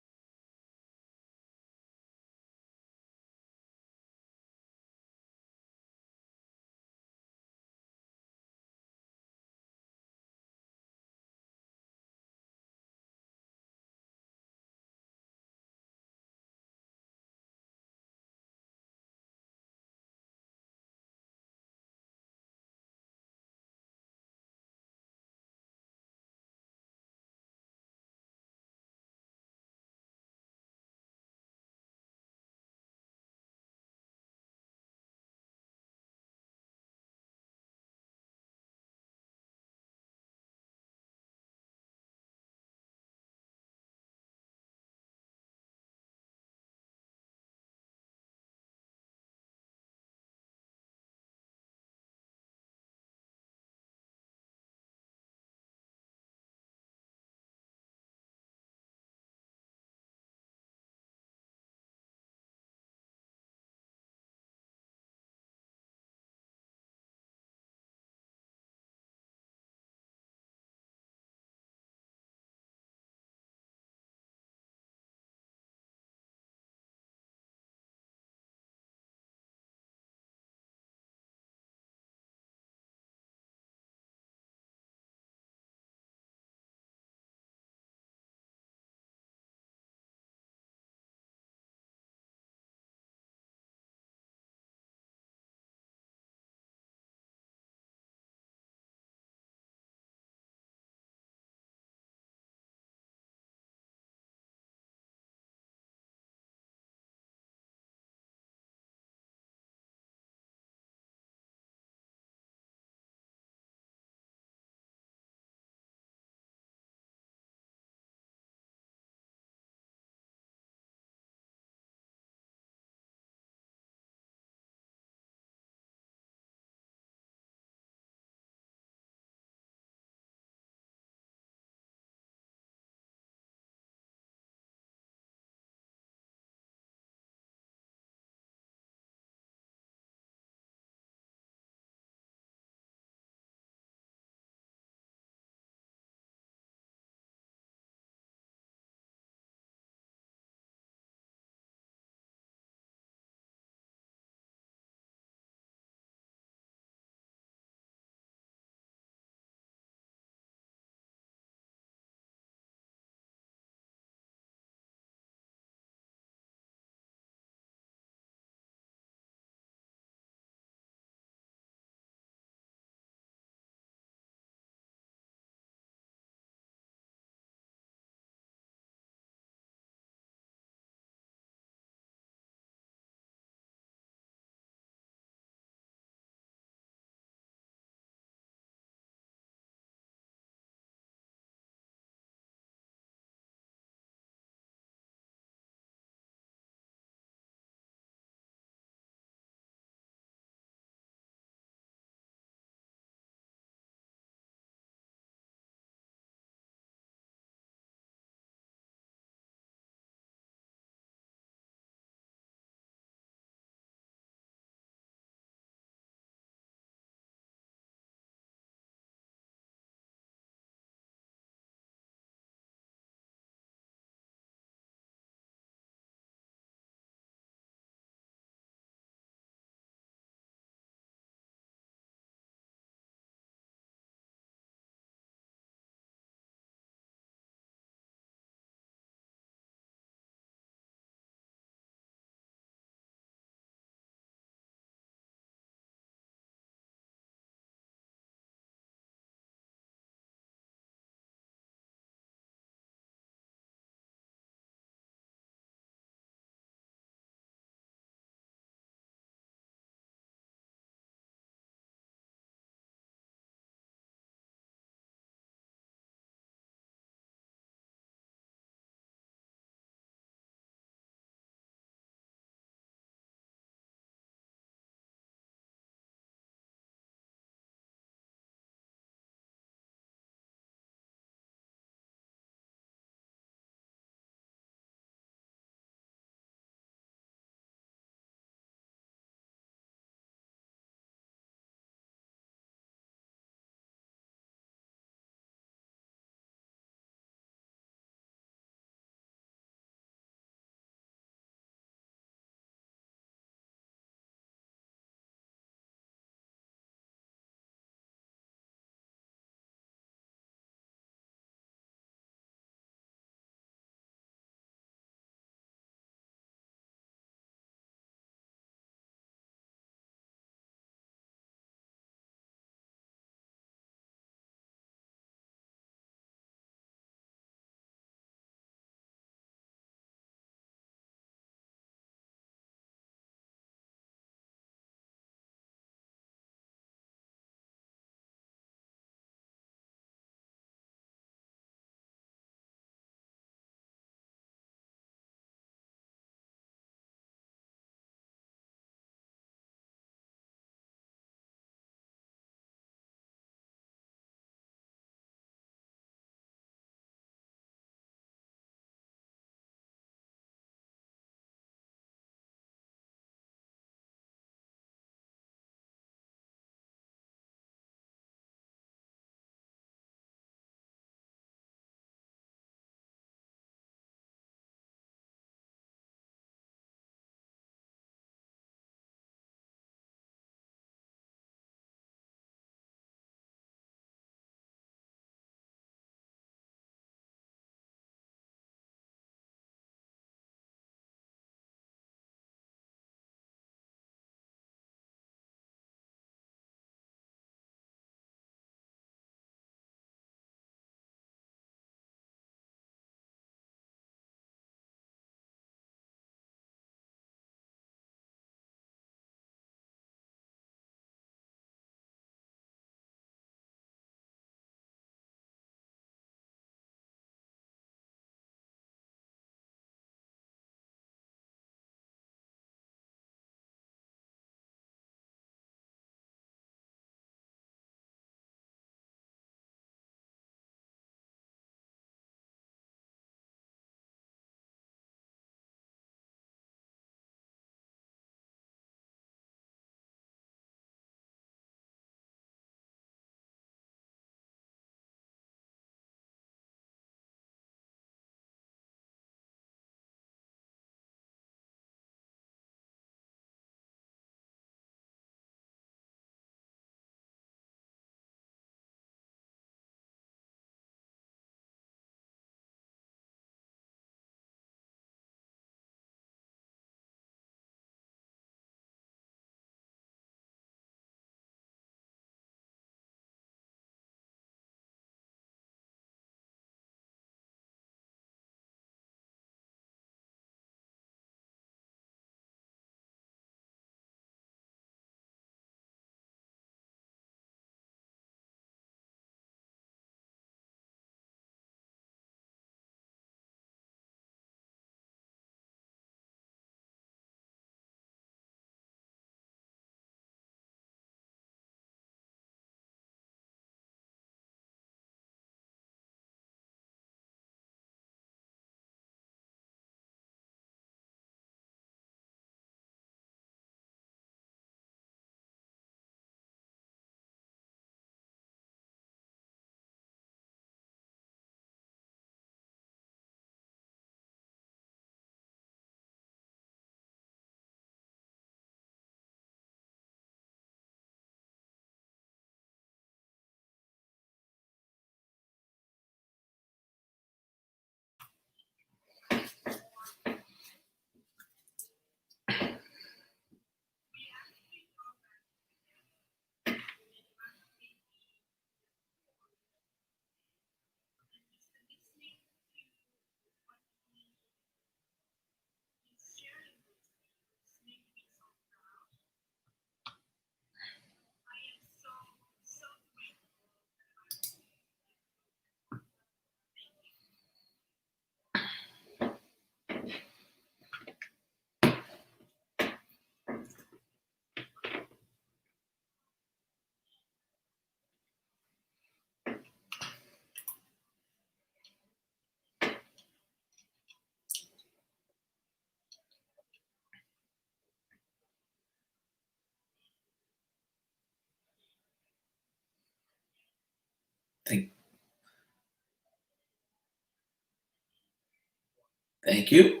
Thank you.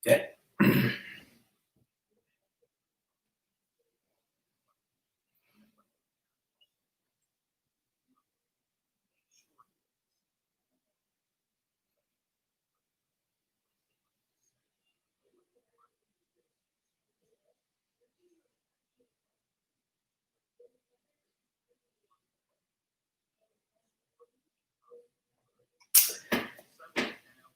Okay.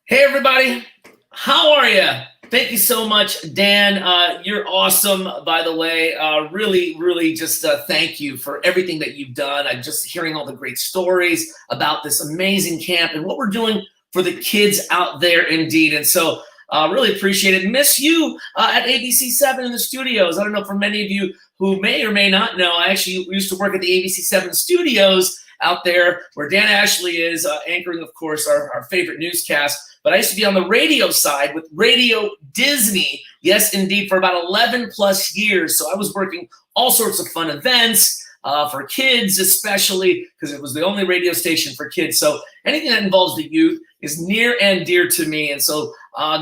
Hey, everybody. How are you? Thank you so much, Dan. You're awesome, by the way. Really, really just thank you for everything that you've done. I'm just hearing all the great stories about this amazing camp and what we're doing for the kids out there indeed. And so really appreciate it. Miss you at ABC7 in the studios. I don't know, for many of you who may or may not know, I actually used to work at the ABC7 studios out there where Dan Ashley is anchoring, of course, our favorite newscast. But I used to be on the radio side with Radio Disney, yes, indeed, for about 11 plus years. So I was working all sorts of fun events for kids, especially because it was the only radio station for kids. So anything that involves the youth is near and dear to me. And so,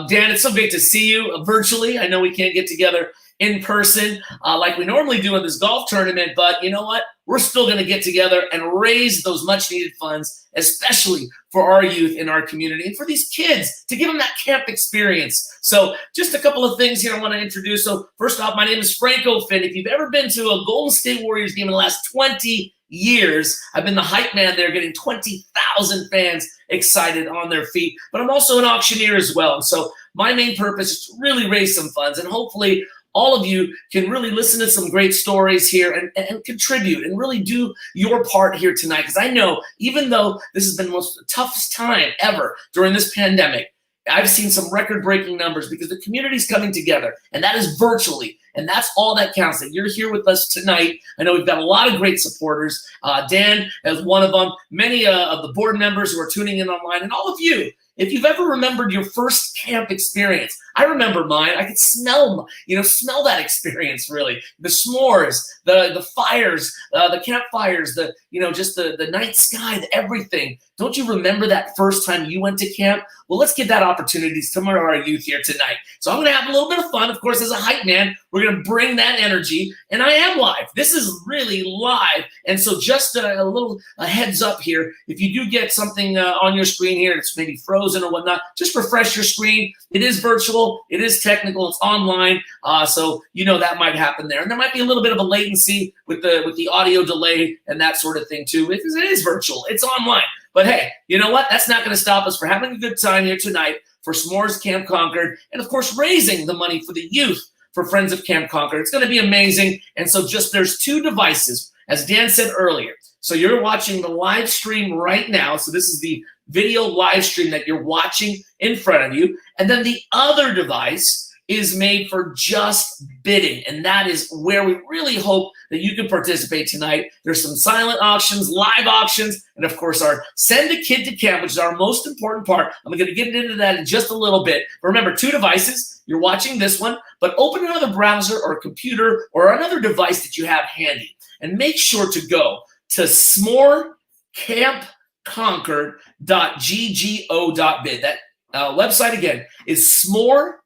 Dan, it's so great to see you virtually. I know we can't get together in person like we normally do in this golf tournament, but you know what? We're still going to get together and raise those much needed funds, especially for our youth in our community and for these kids to give them that camp experience. So just a couple of things here I want to introduce. So first off, my name is Franco Finn. If you've ever been to a Golden State Warriors game in the last 20 years, I've been the hype man there, getting 20,000 fans excited on their feet, but I'm also an auctioneer as well. And so my main purpose is to really raise some funds, and hopefully all of you can really listen to some great stories here and contribute and really do your part here tonight. Because I know, even though this has been the most toughest time ever during this pandemic, I've seen some record-breaking numbers because the community's coming together, and that is virtually, and that's all that counts, that you're here with us tonight. I know we've got a lot of great supporters. Dan is one of them, many of the board members who are tuning in online, and all of you. If you've ever remembered your first camp experience, I remember mine. I could smell that experience, really. The s'mores, the fires, the campfires, just the night sky, everything. Don't you remember that first time you went to camp? Well, let's give that opportunity to some of our youth here tonight. So I'm going to have a little bit of fun. Of course, as a hype man, we're going to bring that energy. And I am live. This is really live. And so just a little heads up here. If you do get something on your screen here that's maybe frozen or whatnot, just refresh your screen. It is virtual. It is technical. It's online. So that might happen there. And there might be a little bit of a latency with the audio delay and that sort of thing too, because it is virtual. It's online. But hey, you know what? That's not going to stop us from having a good time here tonight for S'mores Camp Concord, and of course, raising the money for the youth for Friends of Camp Concord. It's going to be amazing. And so there's two devices, as Dan said earlier. So you're watching the live stream right now. So this is the video live stream that you're watching in front of you. And then the other device is made for just bidding. And that is where we really hope that you can participate tonight. There's some silent auctions, live auctions, and of course our Send a Kid to Camp, which is our most important part. I'm going to get into that in just a little bit. But remember, two devices. You're watching this one, but open another browser or a computer or another device that you have handy. And make sure to go to smorecampconcord.ggo.bid. That website again is Smore,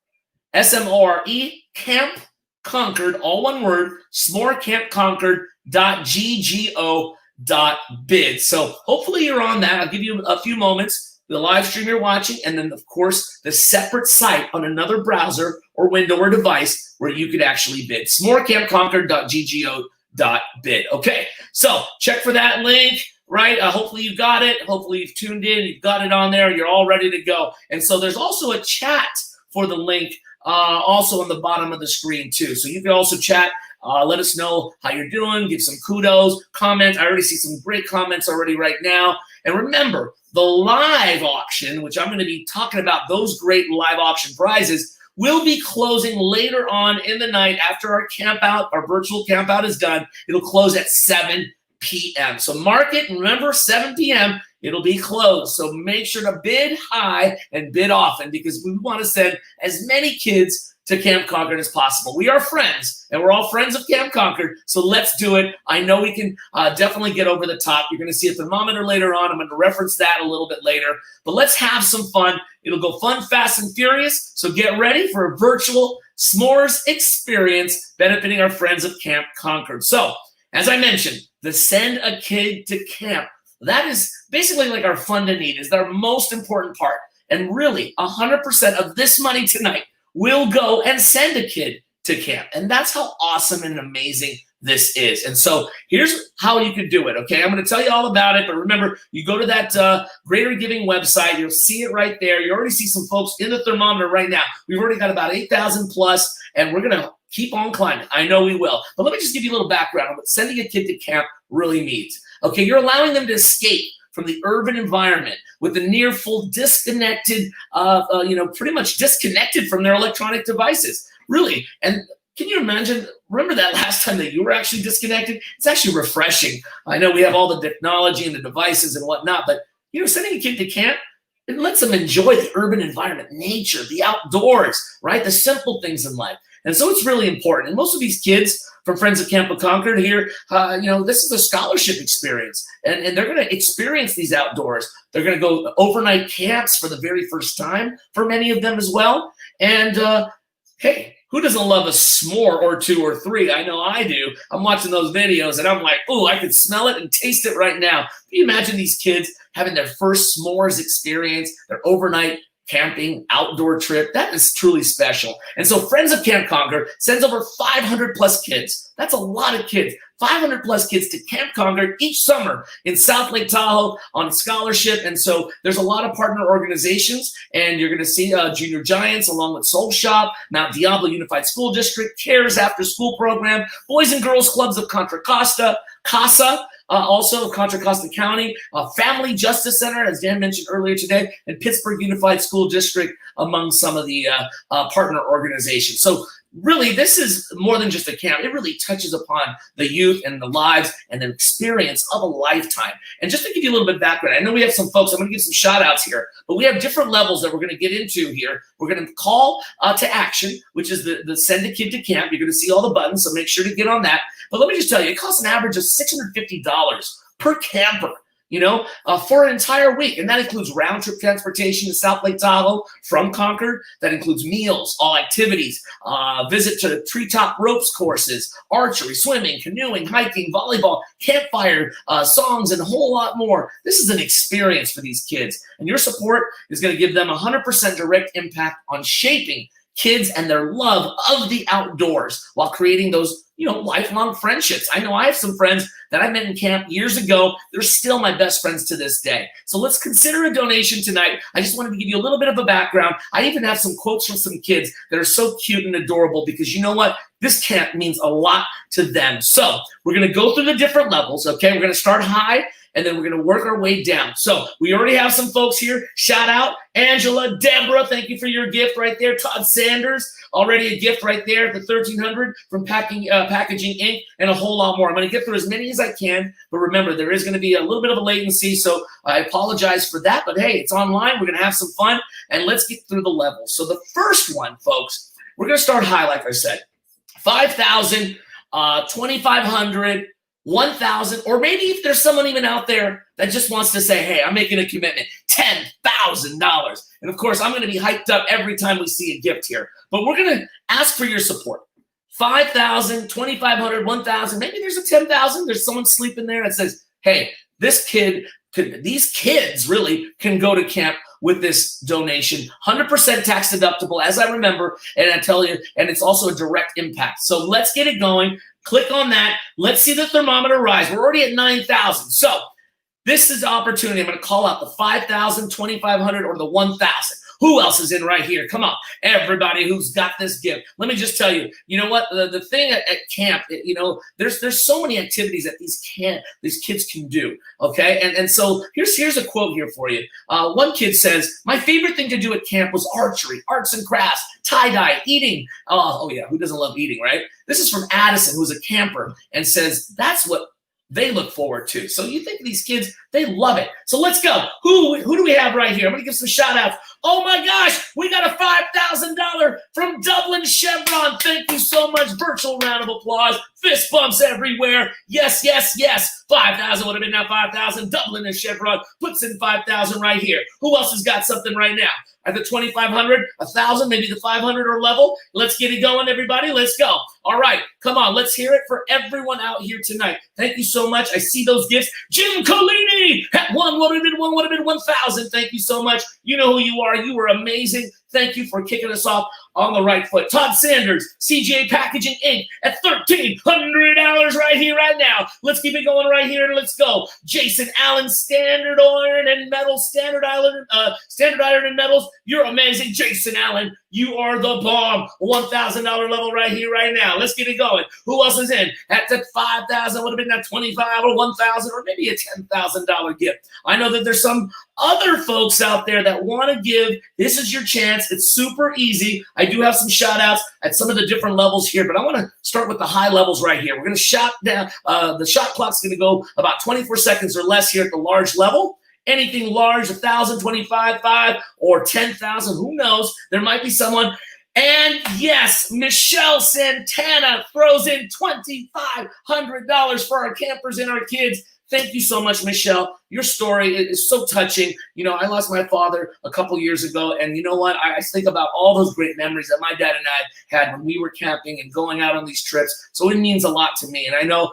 S-M-O-R-E, Camp Concord, all one word, smorecampconcord.ggo.bid. So hopefully you're on that. I'll give you a few moments, the live stream you're watching, and then, of course, the separate site on another browser or window or device where you could actually bid, smorecampconcord.ggo.bid. Okay, so check for that link. Right? Hopefully you got it. Hopefully you've tuned in. You've got it on there. You're all ready to go. And so there's also a chat for the link also on the bottom of the screen too. So you can also chat Let us know how you're doing. Give some kudos, comments. I already see some great comments already right now. And remember, the live auction, which I'm going to be talking about those great live auction prizes, will be closing later on in the night after our camp out, our virtual camp out is done. It'll close at 7 p.m. So mark it and remember 7 p.m. it'll be closed. So make sure to bid high and bid often because we want to send as many kids to Camp Concord as possible. We are friends, and we're all friends of Camp Concord, so let's do it. I know we can definitely get over the top. You're going to see a thermometer later on. I'm going to reference that a little bit later, but let's have some fun. It'll go fun, fast, and furious, so get ready for a virtual s'mores experience benefiting our friends of Camp Concord. So, as I mentioned, the Send a Kid to Camp, that is basically like our fund to need, is our most important part, and really 100% of this money tonight will go and send a kid to camp. And that's how awesome and amazing this is. And so here's how you can do it, okay? I'm going to tell you all about it, but remember, you go to that Greater Giving website. You'll see it right there. You already see some folks in the thermometer right now. We've already got about 8,000 plus, and we're going to keep on climbing. I know we will. But let me just give you a little background on what sending a kid to camp really means. Okay, you're allowing them to escape from the urban environment with the near full disconnected, pretty much disconnected from their electronic devices, really. And can you imagine, remember that last time that you were actually disconnected? It's actually refreshing. I know we have all the technology and the devices and whatnot, but, sending a kid to camp, it lets them enjoy the urban environment, nature, the outdoors, right? The simple things in life. And so it's really important. And most of these kids from Friends of Camp Concord here, this is a scholarship experience. And they're going to experience these outdoors. They're going to go overnight camps for the very first time for many of them as well. And, hey, who doesn't love a s'more or two or three? I know I do. I'm watching those videos and I'm like, oh, I can smell it and taste it right now. Can you imagine these kids having their first s'mores experience, their overnight camping, outdoor trip? That is truly special. And so Friends of Camp Concord sends over 500 plus kids. That's a lot of kids. 500 plus kids to Camp Concord each summer in South Lake Tahoe on scholarship. And so there's a lot of partner organizations, and you're going to see Junior Giants along with Soul Shop, Mount Diablo Unified School District, CARES After School Program, Boys and Girls Clubs of Contra Costa, CASA, also Contra Costa County, Family Justice Center, as Dan mentioned earlier today, and Pittsburgh Unified School District among some of the partner organizations. So really, this is more than just a camp. It really touches upon the youth and the lives and the experience of a lifetime. And just to give you a little bit of background, I know we have some folks, I'm going to give some shout outs here, but we have different levels that we're going to get into here. We're going to call to action, which is the Send a Kid to Camp. You're going to see all the buttons, so make sure to get on that. But let me just tell you, it costs an average of $650 per camper, for an entire week. And that includes round trip transportation to South Lake Tahoe from Concord. That includes meals, all activities, visit to treetop ropes courses, archery, swimming, canoeing, hiking, volleyball, campfire, songs, and a whole lot more. This is an experience for these kids. And your support is going to give them 100% direct impact on shaping kids and their love of the outdoors while creating those, lifelong friendships. I know I have some friends that I met in camp years ago. They're still my best friends to this day. So let's consider a donation tonight. I just wanted to give you a little bit of a background. I even have some quotes from some kids that are so cute and adorable because you know what? This camp means a lot to them. So we're going to go through the different levels, okay? We're going to start high, and then we're going to work our way down. So we already have some folks here. Shout out, Angela, Deborah, thank you for your gift right there. Todd Sanders, already a gift right there at the 1300 from Packaging Inc., and a whole lot more. I'm going to get through as many as I can, but remember, there is going to be a little bit of a latency, so I apologize for that. But hey, it's online. We're going to have some fun, and let's get through the levels. So the first one, folks, we're going to start high, like I said. 5,000, 2,500, 1,000, or maybe if there's someone even out there that just wants to say, hey, I'm making a commitment, $10,000. And of course, I'm going to be hyped up every time we see a gift here. But we're going to ask for your support. 5,000, 2,500, 1,000, maybe there's a 10,000. There's someone sleeping there that says, hey, these kids really can go to camp with this donation. 100% tax deductible, as I remember, and I tell you, and it's also a direct impact. So let's get it going. Click on that. Let's see the thermometer rise. We're already at 9,000. So this is the opportunity. I'm going to call out the 5,000, 2,500, or the 1,000. Who else is in right here? Come on, everybody who's got this gift. Let me just tell you, you know what? The thing at camp, you know, there's so many activities that these kids can do. Okay, and so here's a quote here for you. One kid says, "My favorite thing to do at camp was archery, arts and crafts, tie-dye, eating." Oh yeah, who doesn't love eating, right? This is from Addison, who's a camper, and says that's what they look forward to. So you think these kids, they love it. So let's go. Who do we have right here? I'm gonna give some shout outs. Oh my gosh, we got a $5,000 from Dublin Chevron. Thank you so much. Virtual round of applause. Fist bumps everywhere. Yes, yes, yes. 5,000 would have been now 5,000. Dublin and Chevron puts in 5,000 right here. Who else has got something right now? At the 2,500, 1,000, maybe the 500 or level. Let's get it going, everybody. Let's go. All right, come on. Let's hear it for everyone out here tonight. Thank you so much. I see those gifts. Jim Collini at one would have been 1,000. Thank you so much. You know who you are. You were amazing. Thank you for kicking us off on the right foot. Todd Sanders, CJ Packaging Inc. at $1,300 right here, right now. Let's keep it going right here and let's go. Jason Allen, Standard Iron and Metals, Standard Iron and Metals. You're amazing, Jason Allen. You are the bomb. $1,000 level right here, right now. Let's get it going. Who else is in? At the 5,000 would have been that 25 or 1,000 or maybe a $10,000 gift. I know that there's some other folks out there that want to give. This is your chance. It's super easy. I do have some shout outs at some of the different levels here, but I want to start with the high levels right here. We're going to shot down. The shot clock's going to go about 24 seconds or less here at the large level. Anything large, 1,000, 25, 5, or 10,000, who knows? There might be someone. And yes, Michelle Santana throws in $2,500 for our campers and our kids. Thank you so much, Michelle. Your story is so touching. You know, I lost my father a couple years ago, and you know what? I think about all those great memories that my dad and I had when we were camping and going out on these trips. So it means a lot to me. And I know,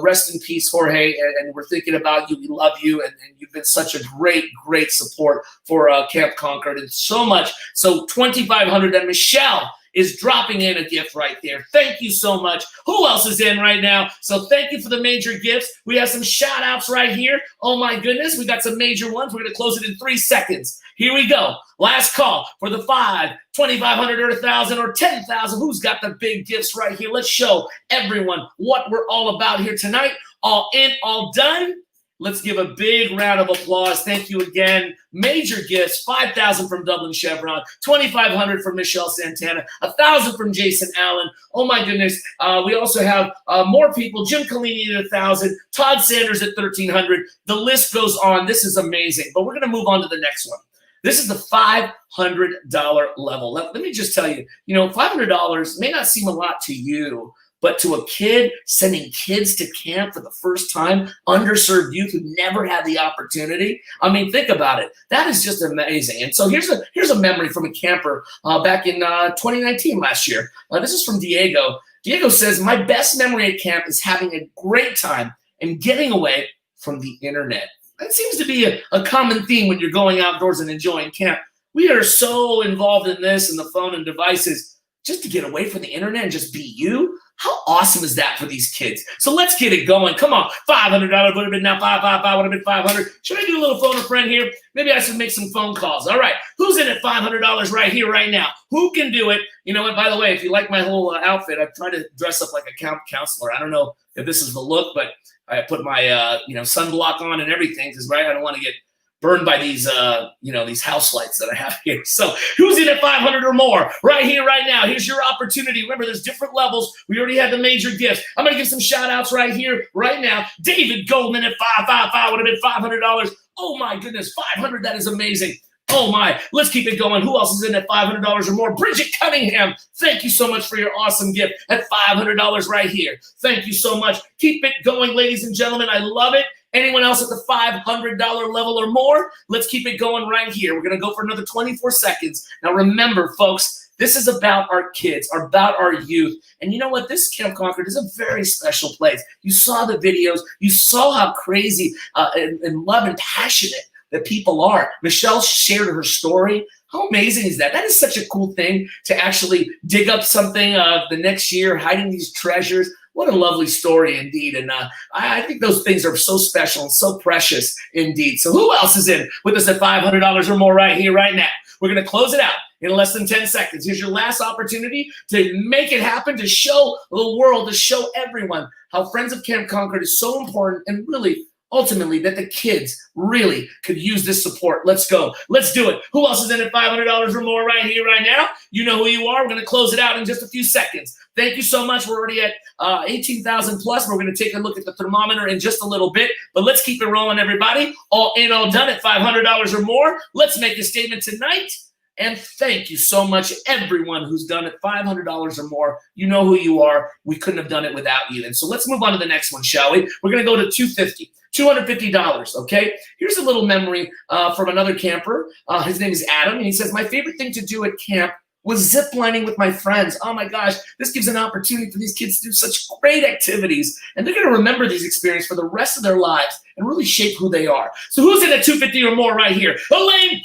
rest in peace, Jorge, and we're thinking about you. We love you, and you've been such a great, great support for Camp Concord and so much. So $2,500, and Michelle is dropping in a gift right there. Thank you so much. Who else is in right now? So thank you for the major gifts. We have some shout outs right here. Oh my goodness, we got some major ones. We're gonna close it in 3 seconds. Here we go. Last call for the 5, 2,500 or 1,000 or 10,000. Who's got the big gifts right here? Let's show everyone what we're all about here tonight. All in, all done. Let's give a big round of applause. Thank you again. Major gifts, 5,000 from Dublin Chevron, 2,500 from Michelle Santana, 1,000 from Jason Allen. Oh my goodness. We also have more people. Jim Collini at 1,000, Todd Sanders at 1,300. The list goes on. This is amazing. But we're going to move on to the next one. This is the $500 level. Let me just tell you, you know, $500 may not seem a lot to you, but to a kid, sending kids to camp for the first time, underserved youth who never had the opportunity. I mean, think about it. That is just amazing. And so here's a memory from a camper back in 2019 last year. This is from Diego. Diego says, "My best memory at camp is having a great time and getting away from the internet." That seems to be a common theme when you're going outdoors and enjoying camp. We are so involved in this and the phone and devices just to get away from the internet and just be you. How awesome is that for these kids? So let's get it going. Come on. $500 would have been now 555 would have been 500. Should I do a little phone a friend here? Maybe I should make some phone calls. All right. Who's in at $500 right here, right now? Who can do it? You know what? By the way, if you like my whole outfit, I've tried to dress up like a camp counselor. I don't know if this is the look, but I put my sunblock on and everything because right, I don't want to get burned by these these house lights that I have here. So who's in at 500 or more? Right here, right now. Here's your opportunity. Remember, there's different levels. We already had the major gifts. I'm going to give some shout outs right here, right now. David Goldman at 555 would have been $500. Oh my goodness, 500, that is amazing. Oh my, let's keep it going. Who else is in at $500 or more? Bridget Cunningham, thank you so much for your awesome gift at $500 right here. Thank you so much. Keep it going, ladies and gentlemen. I love it. Anyone else at the $500 level or more? Let's keep it going right here. We're going to go for another 24 seconds. Now remember, folks, this is about our kids, about our youth. And you know what? This Camp Concord is a very special place. You saw the videos. You saw how crazy and love and passionate that people are. Michelle shared her story. How amazing is that? That is such a cool thing to actually dig up something the next year, hiding these treasures. What a lovely story indeed. And I think those things are so special and so precious indeed. So who else is in with us at $500 or more right here, right now? We're going to close it out in less than 10 seconds. Here's your last opportunity to make it happen, to show the world, to show everyone how Friends of Camp Concord is so important, and really, ultimately, that the kids really could use this support. Let's go. Let's do it. Who else is in at $500 or more right here, right now? You know who you are. We're going to close it out in just a few seconds. Thank you so much. We're already at 18,000 plus. We're going to take a look at the thermometer in just a little bit, but let's keep it rolling, everybody. All in, all done at $500 or more. Let's make a statement tonight. And thank you so much, everyone who's done it $500 or more. You know who you are. We couldn't have done it without you. And so let's move on to the next one, shall we? We're going to go to $250, okay? Here's a little memory from another camper. His name is Adam, and he says, my favorite thing to do at camp was ziplining with my friends. Oh my gosh, this gives an opportunity for these kids to do such great activities, and they're gonna remember these experiences for the rest of their lives and really shape who they are. So who's in at 250 or more right here? Elaine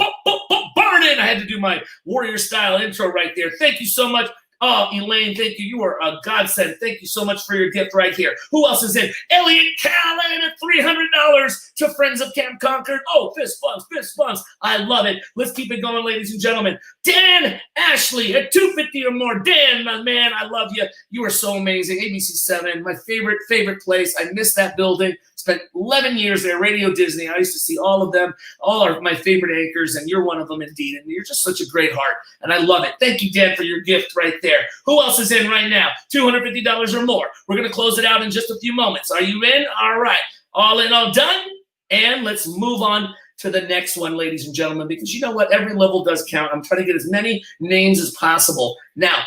Barnin. I had to do my warrior style intro right there. Thank you so much. Oh, Elaine, thank you. You are a godsend. Thank you so much for your gift right here. Who else is in? Elliot Callan at $300 to Friends of Camp Concord. Oh, fist bumps, fist bumps. I love it. Let's keep it going, ladies and gentlemen. Dan Ashley at $250 or more. Dan, my man, I love you. You are so amazing. ABC7, my favorite place. I miss that building. Spent 11 years there, Radio Disney. I used to see all of them, all are my favorite anchors, and you're one of them indeed. And you're just such a great heart, and I love it. Thank you, Dan, for your gift right there. Who else is in right now? $250 or more. We're going to close it out in just a few moments. Are you in? All right. All in, all done. And let's move on to the next one, ladies and gentlemen, because you know what? Every level does count. I'm trying to get as many names as possible. Now,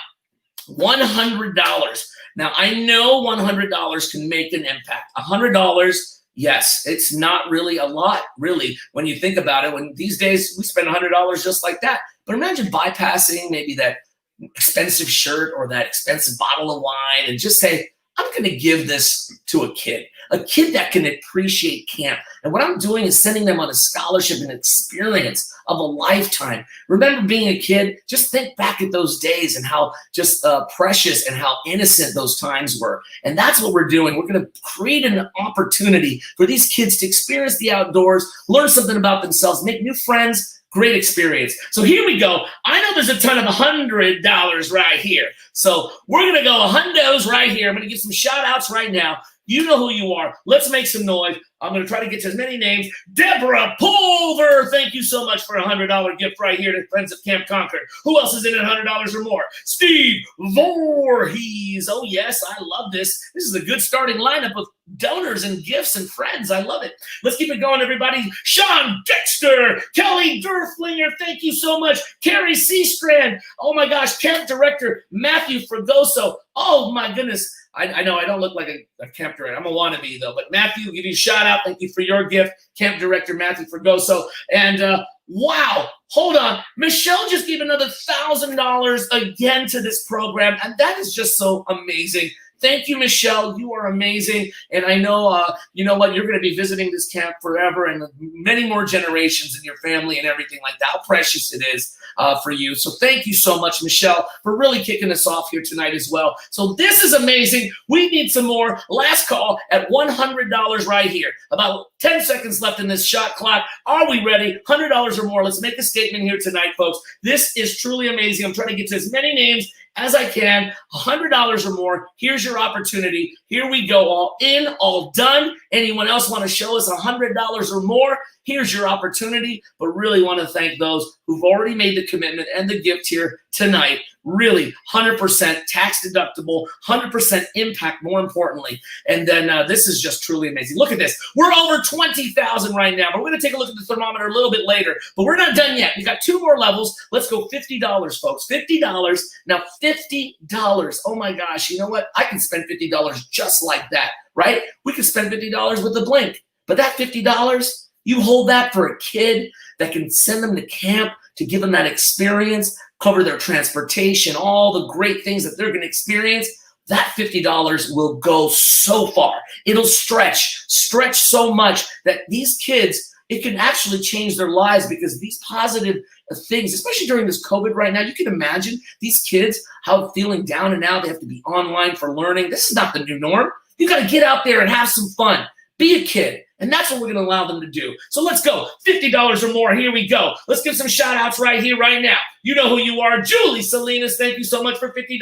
$100. Now, I know $100 can make an impact. $100, yes, it's not really a lot, really, when you think about it. When these days we spend $100 just like that. But imagine bypassing maybe that expensive shirt or that expensive bottle of wine and just say, I'm going to give this to a kid that can appreciate camp. And what I'm doing is sending them on a scholarship and experience of a lifetime. Remember being a kid? Just think back at those days and how just precious and how innocent those times were. And that's what we're doing. We're going to create an opportunity for these kids to experience the outdoors, learn something about themselves, make new friends. Great experience. So here we go. I know there's a ton of $100 right here. So we're going to go hundos right here. I'm going to give some shout outs right now. You know who you are. Let's make some noise. I'm going to try to get to as many names. Deborah Pulver, thank you so much for a $100 gift right here to Friends of Camp Concord. Who else is in at $100 or more? Steve Voorhees. Oh, yes, I love this. This is a good starting lineup of donors and gifts and friends. I love it. Let's keep it going, everybody. Sean Dexter, Kelly Durflinger, thank you so much. Carrie Seastrand. Oh, my gosh, Camp Director Matthew Fragoso. Oh, my goodness. I know I don't look like a camp director. I'm a wannabe, though. But Matthew, give you a shout out. Thank you for your gift, Camp Director Matthew Fragoso. And wow, hold on. Michelle just gave another $1,000 again to this program. And that is just so amazing. Thank you, Michelle. You are amazing. And I know, you know what, you're going to be visiting this camp forever and many more generations in your family and everything like that. How precious it is for you. So thank you so much, Michelle, for really kicking us off here tonight as well. So this is amazing. We need some more. Last call at $100 right here. About 10 seconds left in this shot clock. Are we ready? $100 or more. Let's make a statement here tonight, folks. This is truly amazing. I'm trying to get to as many names as I can. $100 or more. Here's your opportunity. Here we go. All in, all done. Anyone else want to show us $100 or more? Here's your opportunity. But really want to thank those who've already made the commitment and the gift here tonight. Really 100% tax deductible, 100% impact, more importantly. And then this is just truly amazing. Look at this. We're over 20,000 right now, but we're going to take a look at the thermometer a little bit later. But we're not done yet. We got two more levels. Let's go $50, folks. $50. Now, $50. Oh, my gosh. You know what? I can spend $50 just like that, right? We could spend $50 with a blink. But that $50, you hold that for a kid that can send them to camp to give them that experience, cover their transportation, all the great things that they're going to experience. That $50 will go so far. It'll stretch so much that these kids, it can actually change their lives, because these positive things, especially during this COVID right now, you can imagine these kids, how feeling down and out, they have to be online for learning. This is not the new norm. You got to get out there and have some fun. Be a kid. And that's what we're going to allow them to do. So let's go. $50 or more. Here we go. Let's give some shout outs right here, right now. You know who you are. Julie Salinas, thank you so much for $50.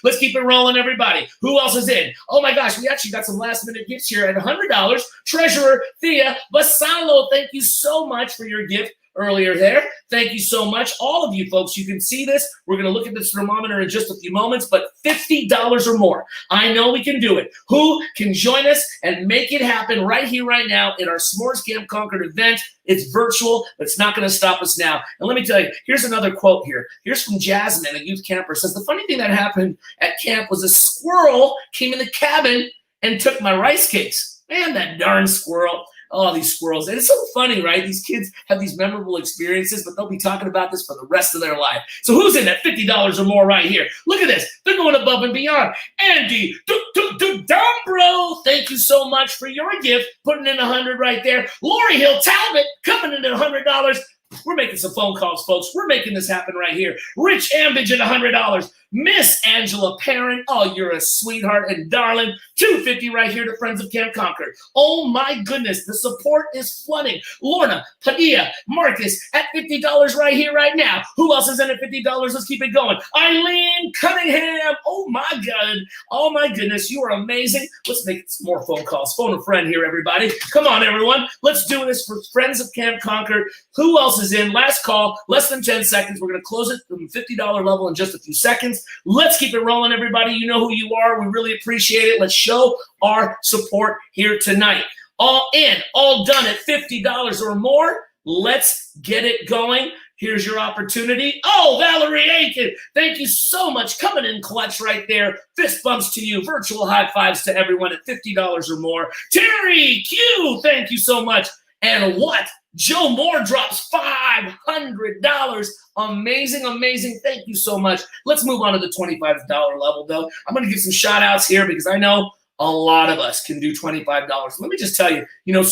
Let's keep it rolling, everybody. Who else is in? Oh my gosh, we actually got some last minute gifts here at $100. Treasurer Thea Vassallo, thank you so much for your gift earlier there. Thank you so much. All of you folks, you can see this. We're going to look at this thermometer in just a few moments, but $50 or more. I know we can do it. Who can join us and make it happen right here, right now in our S'mores Camp Concord event? It's virtual, but it's not going to stop us now. And let me tell you, here's another quote here. Here's from Jasmine, a youth camper, says, the funny thing that happened at camp was a squirrel came in the cabin and took my rice cakes. Man, that darn squirrel. Oh, these squirrels. And it's so funny, right? These kids have these memorable experiences, but they'll be talking about this for the rest of their life. So who's in at $50 or more right here? Look at this. They're going above and beyond. Andy Dumbro, thank you so much for your gift. Putting in 100 right there. Lori Hill Talbot coming in at $100. We're making some phone calls, folks. We're making this happen right here. Rich Ambidge at $100. Miss Angela Perrin, oh, you're a sweetheart and darling. $250 right here to Friends of Camp Concord. Oh my goodness, the support is flooding. Lorna Padilla, Marcus at $50 right here, right now. Who else is in at $50? Let's keep it going. Eileen Cunningham, oh my God. Oh my goodness, you are amazing. Let's make some more phone calls. Phone a friend here, everybody. Come on, everyone. Let's do this for Friends of Camp Concord. Who else is in? Last call, less than 10 seconds. We're going to close it from the $50 level in just a few seconds. Let's keep it rolling, everybody. You know who you are. We really appreciate it. Let's show our support here tonight. All in, all done at $50 or more. Let's get it going. Here's your opportunity. Oh, Valerie Aiken, thank you so much. Coming in clutch right there. Fist bumps to you. Virtual high fives to everyone at $50 or more. Terry Q, thank you so much. And what? Joe Moore drops $500. Amazing, amazing. Thank you so much. Let's move on to the $25 level, though. I'm going to give some shout outs here because I know a lot of us can do $25. Let me just tell you,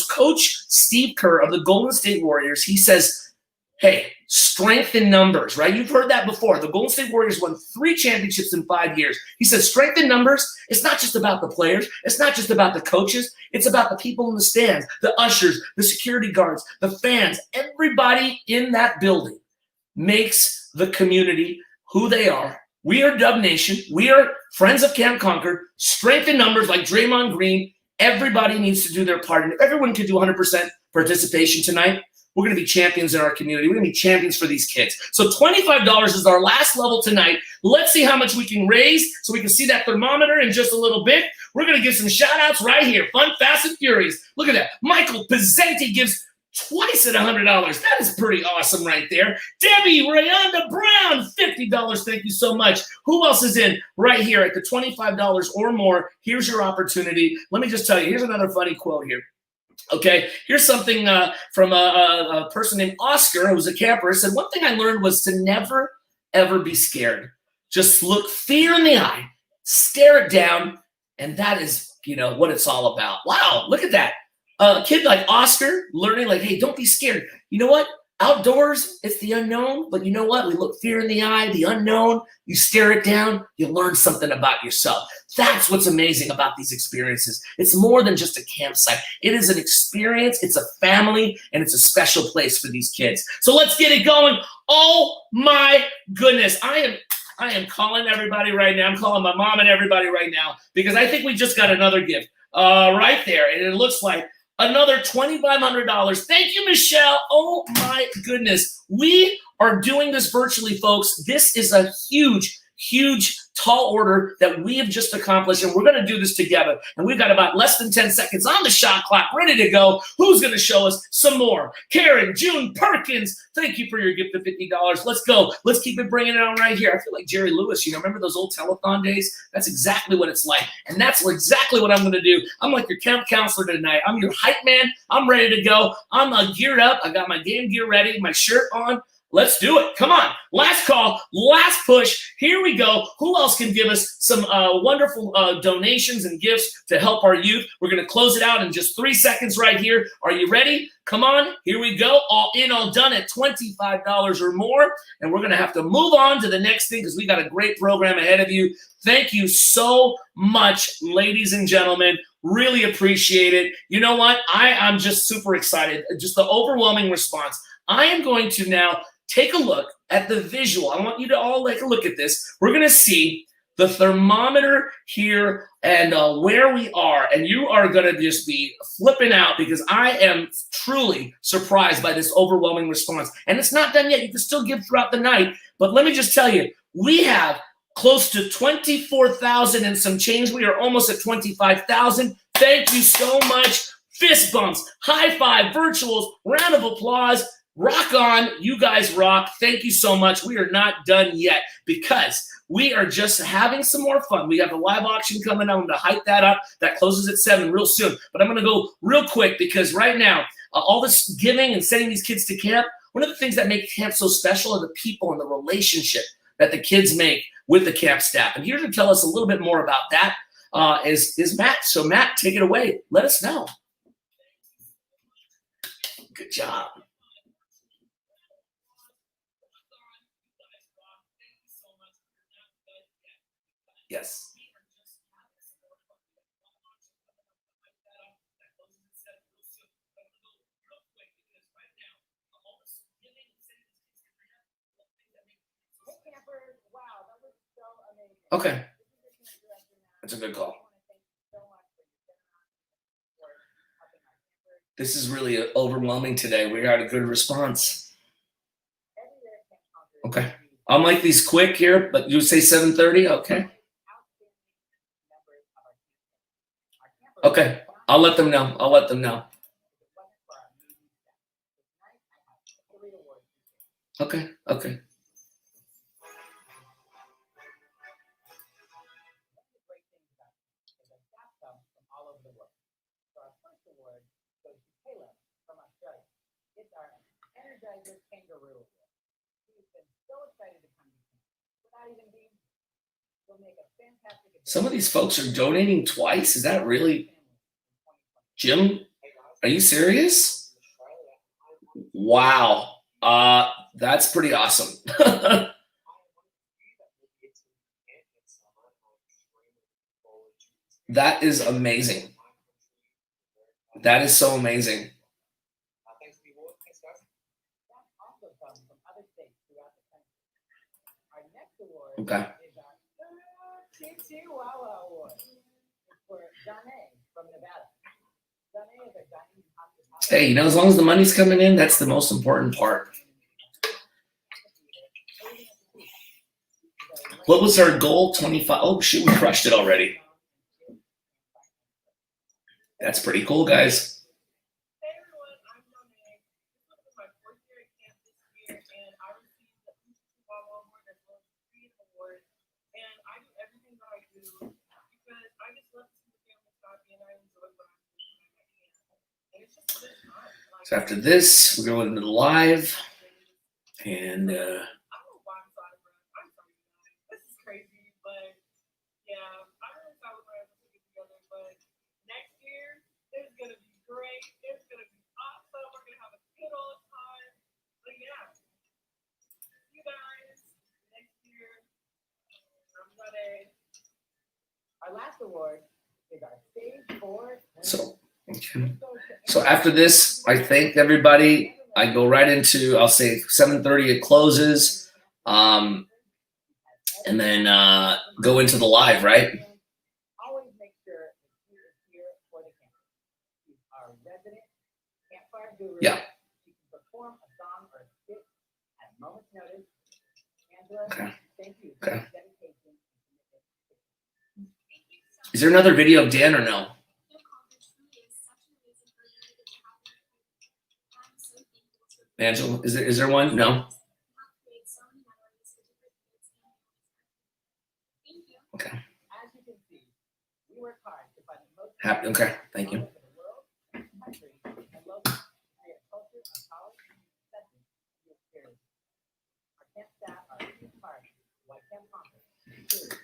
Coach Steve Kerr of the Golden State Warriors, he says, hey, strength in numbers, right? You've heard that before. The Golden State Warriors won 3 championships in 5 years. He says strength in numbers, it's not just about the players. It's not just about the coaches. It's about the people in the stands, the ushers, the security guards, the fans. Everybody in that building makes the community who they are. We are Dub Nation. We are Friends of Camp Concord. Strength in numbers like Draymond Green. Everybody needs to do their part. And if everyone could do 100% participation tonight, we're going to be champions in our community. We're going to be champions for these kids. So $25 is our last level tonight. Let's see how much we can raise so we can see that thermometer in just a little bit. We're going to give some shout outs right here. Fun, Fast, and Furious. Look at that. Michael Pizzenti gives twice at $100. That is pretty awesome right there. Debbie Rayonda Brown, $50. Thank you so much. Who else is in right here at the $25 or more? Here's your opportunity. Let me just tell you, here's another funny quote here. Okay, here's something from a person named Oscar, who was a camper. Said, one thing I learned was to never, ever be scared. Just look fear in the eye, stare it down, and that is, what it's all about. Wow, look at that. A kid like Oscar learning like, hey, don't be scared. You know what? Outdoors, it's the unknown, but you know what? We look fear in the eye, the unknown, you stare it down, you learn something about yourself. That's what's amazing about these experiences. It's more than just a campsite. It is an experience, it's a family, and it's a special place for these kids. So let's get it going. Oh my goodness. I am calling everybody right now. I'm calling my mom and everybody right now because I think we just got another gift right there, and it looks like another $2,500. Thank you, Michelle. Oh, my goodness. We are doing this virtually, folks. This is a huge, huge, tall order that we have just accomplished, and we're going to do this together. And we've got about less than 10 seconds on the shot clock, ready to go. Who's going to show us some more? Karen June Perkins, thank you for your gift of $50. Let's go. Let's keep it bringing it on right here. I feel like Jerry Lewis. Remember those old telethon days? That's exactly what it's like. And that's exactly what I'm going to do. I'm like your camp counselor tonight. I'm your hype man. I'm ready to go. I'm geared up. I got my game gear ready, my shirt on. Let's do it. Come on. Last call, last push. Here we go. Who else can give us some wonderful donations and gifts to help our youth? We're going to close it out in just 3 seconds right here. Are you ready? Come on. Here we go. All in, all done at $25 or more. And we're going to have to move on to the next thing because we got a great program ahead of you. Thank you so much, ladies and gentlemen. Really appreciate it. You know what? I'm just super excited. Just the overwhelming response. I am going to now take a look at the visual. I want you to all take a look at this. We're going to see the thermometer here and where we are. And you are going to just be flipping out because I am truly surprised by this overwhelming response. And it's not done yet. You can still give throughout the night. But let me just tell you, we have close to 24,000 and some change. We are almost at 25,000. Thank you so much. Fist bumps, high five, virtuals, round of applause. Rock on. You guys rock. Thank you so much. We are not done yet because we are just having some more fun. We have a live auction coming. I'm going to hype that up. That closes at 7 real soon. But I'm going to go real quick because right now, all this giving and sending these kids to camp, one of the things that make camp so special are the people and the relationship that the kids make with the camp staff. And here to tell us a little bit more about that is Matt. So Matt, take it away. Let us know. Good job. Yes. Okay. That's a good call. This is really overwhelming today. We got a good response. Okay. I'll make these quick here, but you say 7:30? Okay. Okay. I'll let them know. I'll let them know. Okay. Okay. Kangaroo. He's been so excited to come to camp. Without even being, he'll make a fantastic. Some of these folks are donating twice. Is that really, Jim? Are you serious? Wow. That's pretty awesome. That is amazing. That is so amazing. Okay. Hey, you know, as long as the money's coming in, that's the most important part. What was our goal? 25. Oh, shoot, we crushed it already. That's pretty cool, guys. So after this, we're going into the live, and our last award is our stage 4. So after this, I thank everybody. I go right into, I'll say 7:30 it closes, and then go into the live, right? Always make sure he is here for the camp. He's our resident campfire guru. Yeah. She can perform a song or a skit at a moment's notice. Angela, Okay. thank you Okay. for your dedication. Is there another video of Dan or no? Angela, is there one? No. Okay. As you can see, we work hard to find the most Happy. Okay. Thank you. Can't stop our party. Like Ken Concord.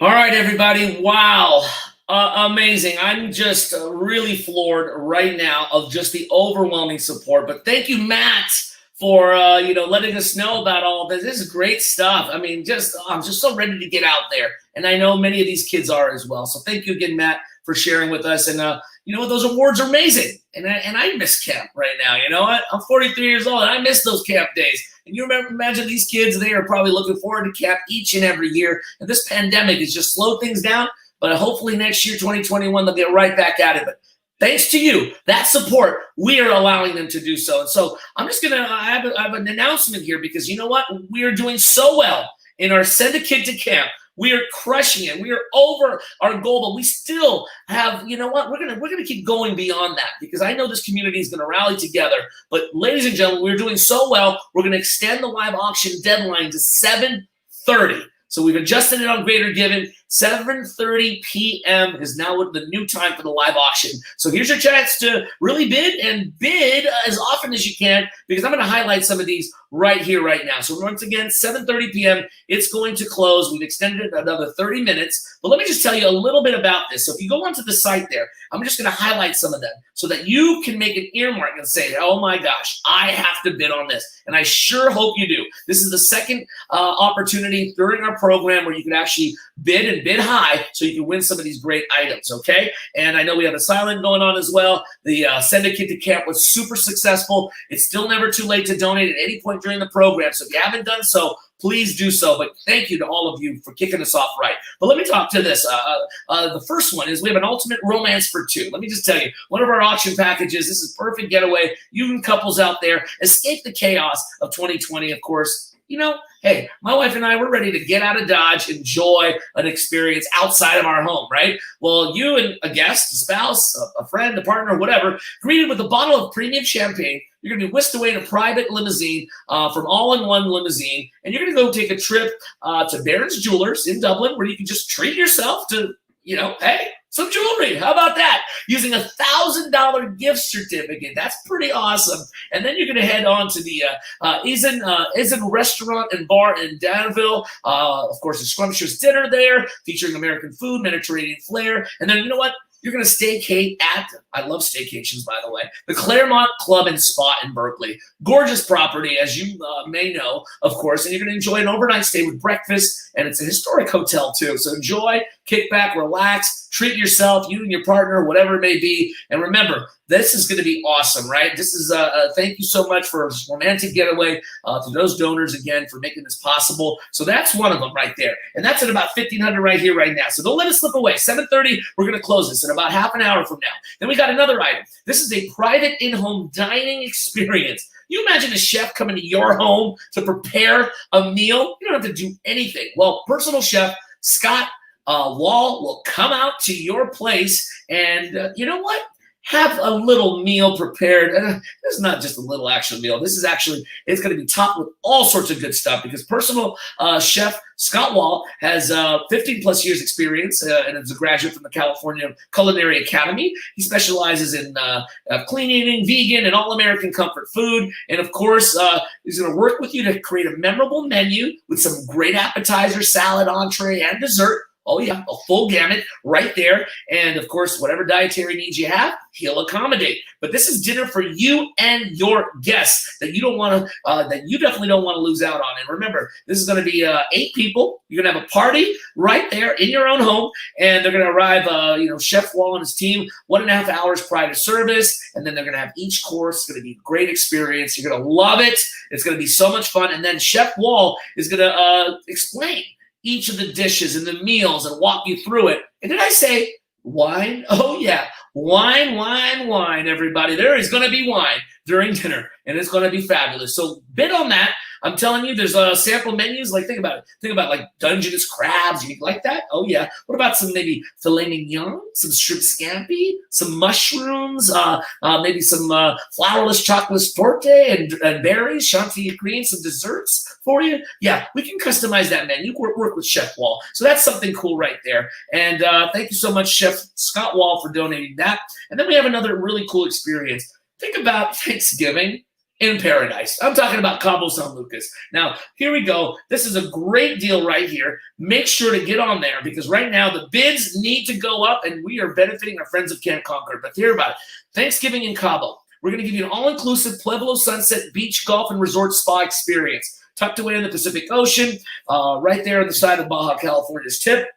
All right, everybody. Wow. Amazing. I'm just really floored right now of just the overwhelming support. But thank you, Matt, for letting us know about all this. This is great stuff. I mean, I'm just so ready to get out there. And I know many of these kids are as well. So thank you again, Matt, for sharing with us. And those awards are amazing. And I miss camp right now. You know what? I'm 43 years old and I miss those camp days. And you imagine these kids, they are probably looking forward to camp each and every year. And this pandemic has just slowed things down. But hopefully next year, 2021, they'll get right back at it. But thanks to you, that support, we are allowing them to do so. And so I'm just going to I have an announcement here because you know what? We are doing so well in our Send a Kid to Camp. We are crushing it. We are over our goal, but we still have, you know what? We're gonna keep going beyond that because I know this community is gonna rally together. But ladies and gentlemen, we're doing so well. We're gonna extend the live auction deadline to 7:30. So we've adjusted it on Greater Giving. 7:30 p.m. is now the new time for the live auction. So here's your chance to really bid and bid as often as you can because I'm going to highlight some of these right here, right now. So once again, 7:30 p.m. It's going to close. We've extended it another 30 minutes. But let me just tell you a little bit about this. So if you go onto the site there, I'm just going to highlight some of them so that you can make an earmark and say, oh my gosh, I have to bid on this. And I sure hope you do. This is the second opportunity during our program where you can actually bid and bid high so you can win some of these great items, okay? And I know we have a silent going on as well. The Send a Kid to Camp was super successful. It's still never too late to donate at any point during the program. So if you haven't done so, please do so. But thank you to all of you for kicking us off right. But let me talk to this. The first one is we have an ultimate romance for two. Let me just tell you, one of our auction packages, this is perfect getaway. You and couples out there, escape the chaos of 2020, of course. You know, hey, my wife and I, we're ready to get out of Dodge, enjoy an experience outside of our home, right? Well, you and a guest, a spouse, a friend, a partner, whatever, greeted with a bottle of premium champagne. You're going to be whisked away in a private limousine from all-in-one limousine, and you're going to go take a trip to Barron's Jewelers in Dublin where you can just treat yourself to, hey, some jewelry. How about that? Using a $1,000 gift certificate. That's pretty awesome. And then you're going to head on to the Izen Restaurant and Bar in Danville. Of course, a scrumptious dinner there featuring American food, Mediterranean flair. And then you know what? You're going to staycate at, I love staycations, by the way, the Claremont Club and Spa in Berkeley. Gorgeous property, as you may know, of course, and you're going to enjoy an overnight stay with breakfast, and it's a historic hotel, too. So enjoy, kick back, relax, treat yourself, you and your partner, whatever it may be. And remember, this is going to be awesome, right? This is thank you so much for this romantic getaway to those donors again for making this possible. So that's one of them right there, and that's at about 1,500 right here, right now. So don't let it slip away. 7:30, we're going to close this in about half an hour from now. Then we got another item. This is a private in-home dining experience. You imagine a chef coming to your home to prepare a meal? You don't have to do anything. Well, personal chef Scott Wall will come out to your place, and you know what? Have a little meal prepared. This is not just a little actual meal. This is actually, it's going to be topped with all sorts of good stuff because personal chef Scott Wall has 15 plus years experience and is a graduate from the California Culinary Academy. He specializes in clean eating, vegan, and all-American comfort food. And of course, he's going to work with you to create a memorable menu with some great appetizer, salad, entree, and dessert. Oh, yeah, a full gamut right there. And, of course, whatever dietary needs you have, he'll accommodate. But this is dinner for you and your guests that you don't want to, that you definitely don't want to lose out on. And remember, this is going to be 8 people. You're going to have a party right there in your own home. And they're going to arrive, Chef Wall and his team 1.5 hours prior to service. And then they're going to have each course. It's going to be a great experience. You're going to love it. It's going to be so much fun. And then Chef Wall is going to explain each of the dishes and the meals and walk you through it. And did I say wine? Oh, yeah. Wine, everybody. There is going to be wine during dinner, and it's going to be fabulous. So bid on that. I'm telling you, there's sample menus. Like, think about it. Think about like Dungeness crabs. You like that? Oh, yeah. What about some maybe filet mignon, some shrimp scampi, some mushrooms, maybe some flourless chocolate torte and berries, chantilly green, some desserts for you? Yeah, we can customize that menu. Work with Chef Wall. So that's something cool right there. And thank you so much, Chef Scott Wall, for donating that. And then we have another really cool experience. Think about Thanksgiving in paradise. I'm talking about Cabo San Lucas. Now, here we go. This is a great deal right here. Make sure to get on there because right now the bids need to go up and we are benefiting our friends of Camp Concord. But hear about it. Thanksgiving in Cabo. We're going to give you an all-inclusive Pueblo Sunset Beach Golf and Resort Spa experience. Tucked away in the Pacific Ocean, right there on the side of Baja California's tip.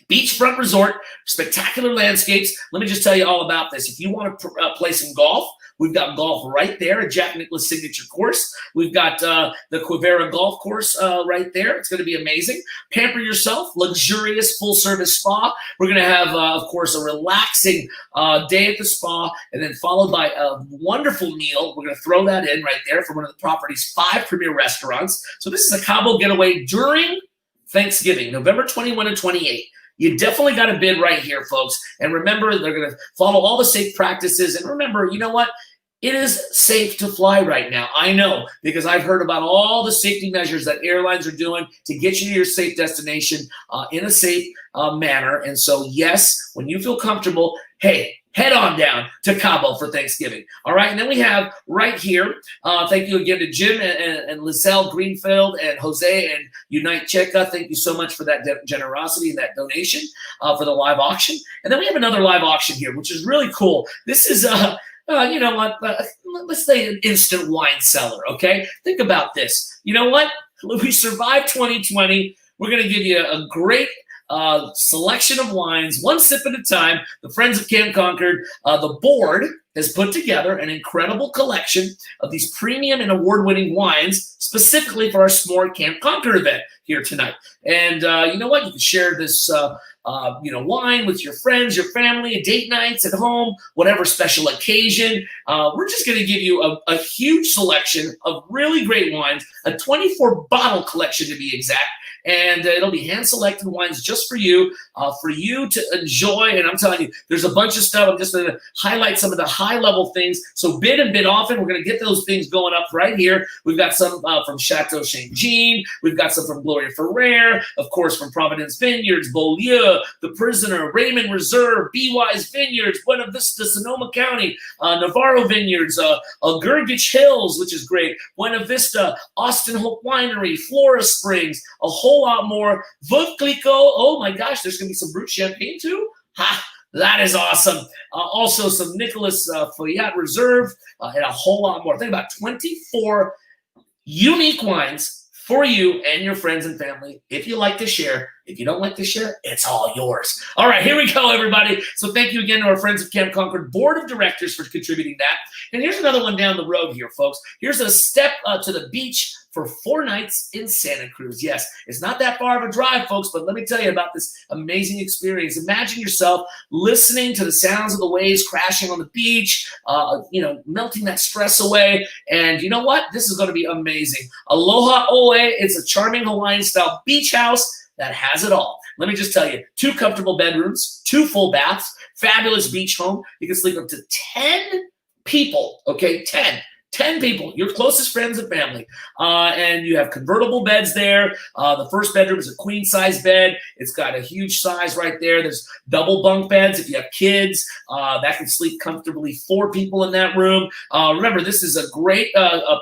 Beachfront resort, spectacular landscapes. Let me just tell you all about this. If you want to play some golf, we've got golf right there at Jack Nicklaus Signature Course. We've got the Quivera Golf Course right there. It's going to be amazing. Pamper yourself, luxurious full-service spa. We're going to have, of course, a relaxing day at the spa, and then followed by a wonderful meal. We're going to throw that in right there from one of the property's 5 premier restaurants. So this is a Cabo getaway during Thanksgiving, November 21 and 28. You definitely got to bid right here, folks. And remember, they're going to follow all the safe practices. And remember, you know what? It is safe to fly right now. I know, because I've heard about all the safety measures that airlines are doing to get you to your safe destination in a safe manner. And so, yes, when you feel comfortable, hey, head on down to Cabo for Thanksgiving. All right, and then we have right here, thank you again to Jim and Lizelle Greenfield and Jose and Unite Checa. Thank you so much for that generosity and that donation for the live auction. And then we have another live auction here, which is really cool. This is, you know what, let's say an instant wine cellar, okay? Think about this. You know what? We survived 2020. We're going to give you a great selection of wines, one sip at a time. The Friends of Camp Concord, the board has put together an incredible collection of these premium and award-winning wines specifically for our S'more Camp Concord event here tonight. And you know what? You can share this wine with your friends, your family, date nights at home, whatever special occasion. We're just going to give you a huge selection of really great wines, a 24-bottle collection to be exact. And it'll be hand-selected wines just for you to enjoy. And I'm telling you, there's a bunch of stuff. I'm just going to highlight some of the high-level things. So bid and bid often. We're going to get those things going up right here. We've got some from Chateau Saint Jean. We've got some from Gloria Ferrer, of course, from Providence Vineyards, Beaulieu, The Prisoner, Raymond Reserve, Be Wise Vineyards, Buena Vista, Sonoma County, Navarro Vineyards, Gurgich Hills, which is great, Buena Vista, Austin Hope Winery, Flora Springs, a whole lot more. Veuve Clicquot, oh my gosh, there's going to be some brut champagne too. Ha! That is awesome. Also some Nicholas Feuillat Reserve and a whole lot more. Think about 24 unique wines for you and your friends and family. If you like to share, if you don't like to share, it's all yours. All right, here we go, everybody. So thank you again to our Friends of Camp Concord Board of Directors for contributing that. And here's another one down the road here, folks. Here's a step to the beach for 4 nights in Santa Cruz. Yes, it's not that far of a drive, folks, but let me tell you about this amazing experience. Imagine yourself listening to the sounds of the waves crashing on the beach, melting that stress away. And you know what? This is going to be amazing. Aloha Oe, it's a charming Hawaiian-style beach house that has it all. Let me just tell you, 2 comfortable bedrooms, 2 full baths, fabulous beach home. You can sleep up to 10 people, okay? 10 people, your closest friends and family. And you have convertible beds there. The first bedroom is a queen-size bed. It's got a huge size right there. There's double bunk beds if you have kids. That can sleep comfortably 4 people in that room. Remember, this is a great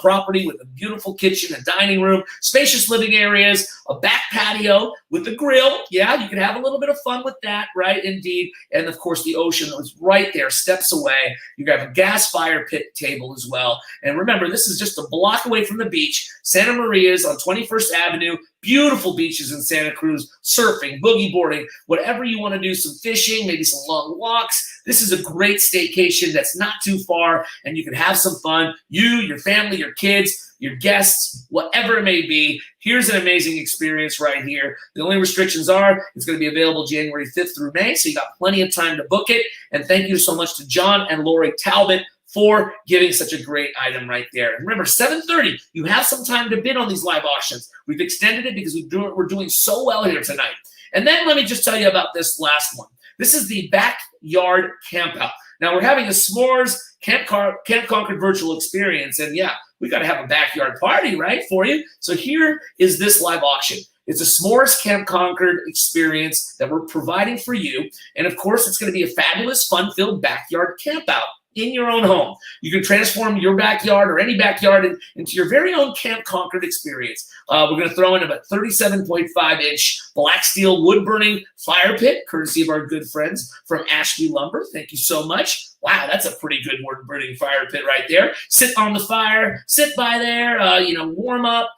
property with a beautiful kitchen, a dining room, spacious living areas, a back patio with a grill. Yeah, you can have a little bit of fun with that, right? Indeed. And, of course, the ocean is right there, steps away. You have a gas fire pit table as well. And remember, this is just a block away from the beach. Santa Maria's on 21st Avenue. Beautiful beaches in Santa Cruz, surfing, boogie boarding, whatever you want to do, some fishing, maybe some long walks. This is a great staycation that's not too far, and you can have some fun. You, your family, your kids, your guests, whatever it may be. Here's an amazing experience right here. The only restrictions are it's going to be available January 5th through May, so you got plenty of time to book it. And thank you so much to John and Lori Talbot for giving such a great item right there. And remember, 7:30, you have some time to bid on these live auctions. We've extended it because we're doing so well here tonight. And then let me just tell you about this last one. This is the backyard campout. Now, we're having a s'mores Camp Concord virtual experience. And yeah, we got to have a backyard party, right, for you. So here is this live auction. It's a s'mores Camp Concord experience that we're providing for you. And of course, it's going to be a fabulous, fun-filled backyard campout. in your own home. You can transform your backyard or any backyard into your very own Camp Concord experience. We're going to throw in about 37.5-inch black steel wood-burning fire pit, courtesy of our good friends from Ashby Lumber. Thank you so much. Wow, that's a pretty good wood-burning fire pit right there. Sit on the fire, sit by there, warm up,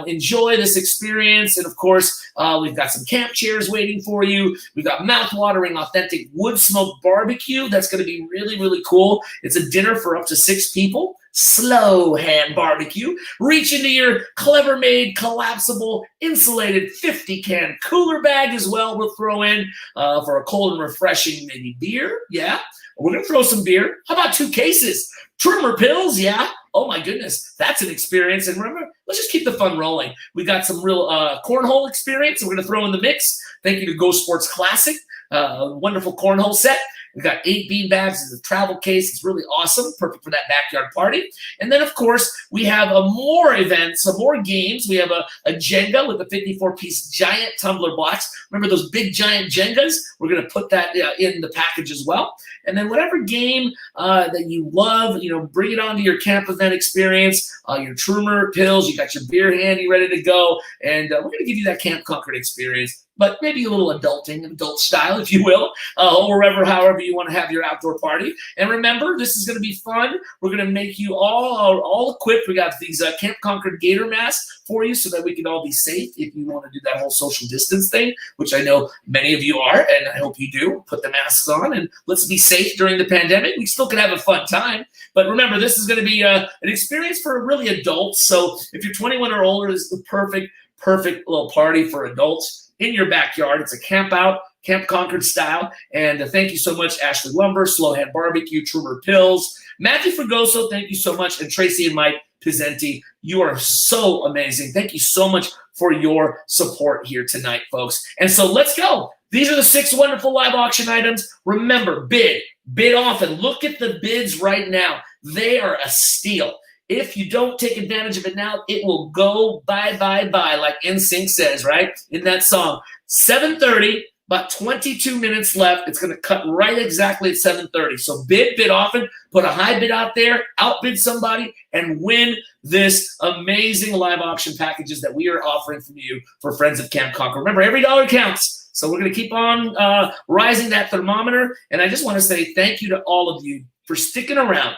enjoy this experience. And of course, we've got some camp chairs waiting for you. We've got mouth-watering, authentic wood smoke barbecue. That's going to be really, really cool. It's a dinner for up to 6 people. Slow hand barbecue. Reach into your clever-made, collapsible, insulated 50-can cooler bag as well. We'll throw in for a cold and refreshing maybe beer. Yeah. We're going to throw some beer. How about 2 cases? Trimmer pills, yeah. Oh, my goodness. That's an experience. And remember, let's just keep the fun rolling. We got some real cornhole experience we're going to throw in the mix. Thank you to Go Sports Classic. Wonderful cornhole set. We've got 8 bean bags as a travel case. It's really awesome. Perfect for that backyard party. And then, of course, we have more events, some more games. We have a Jenga with a 54-piece giant tumbler box. Remember those big giant Jengas? We're going to put that in the package as well. And then whatever game that you love, bring it onto your camp event experience, your Trumer pills, you got your beer handy ready to go. And we're going to give you that Camp Concord experience, but maybe a little adult style, if you will, or however you want to have your outdoor party. And remember, this is going to be fun. We're going to make you all equipped. We got these Camp Concord Gator masks for you so that we can all be safe if you want to do that whole social distance thing, which I know many of you are, and I hope you do. Put the masks on, and let's be safe during the pandemic. We still can have a fun time. But remember, this is going to be an experience for really adults. So if you're 21 or older, this is the perfect little party for adults in your backyard. It's a camp out, Camp Concord style. And thank you so much, Ashley Lumber, Slow Hand Barbecue, Trumer Pills, Matthew Fregoso, thank you so much, and Tracy and Mike Pizzenti. You are so amazing. Thank you so much for your support here tonight, folks. And so let's go. These are the 6 wonderful live auction items. Remember, bid often. Look at the bids right now. They are a steal. If you don't take advantage of it now, it will go bye, like NSYNC says, right? In that song. 7:30, about 22 minutes left. It's going to cut right exactly at 7:30. So bid often. Put a high bid out there, outbid somebody, and win this amazing live auction packages that we are offering from you for Friends of Camp Concord. Remember, every dollar counts. So we're going to keep on rising that thermometer. And I just want to say thank you to all of you for sticking around,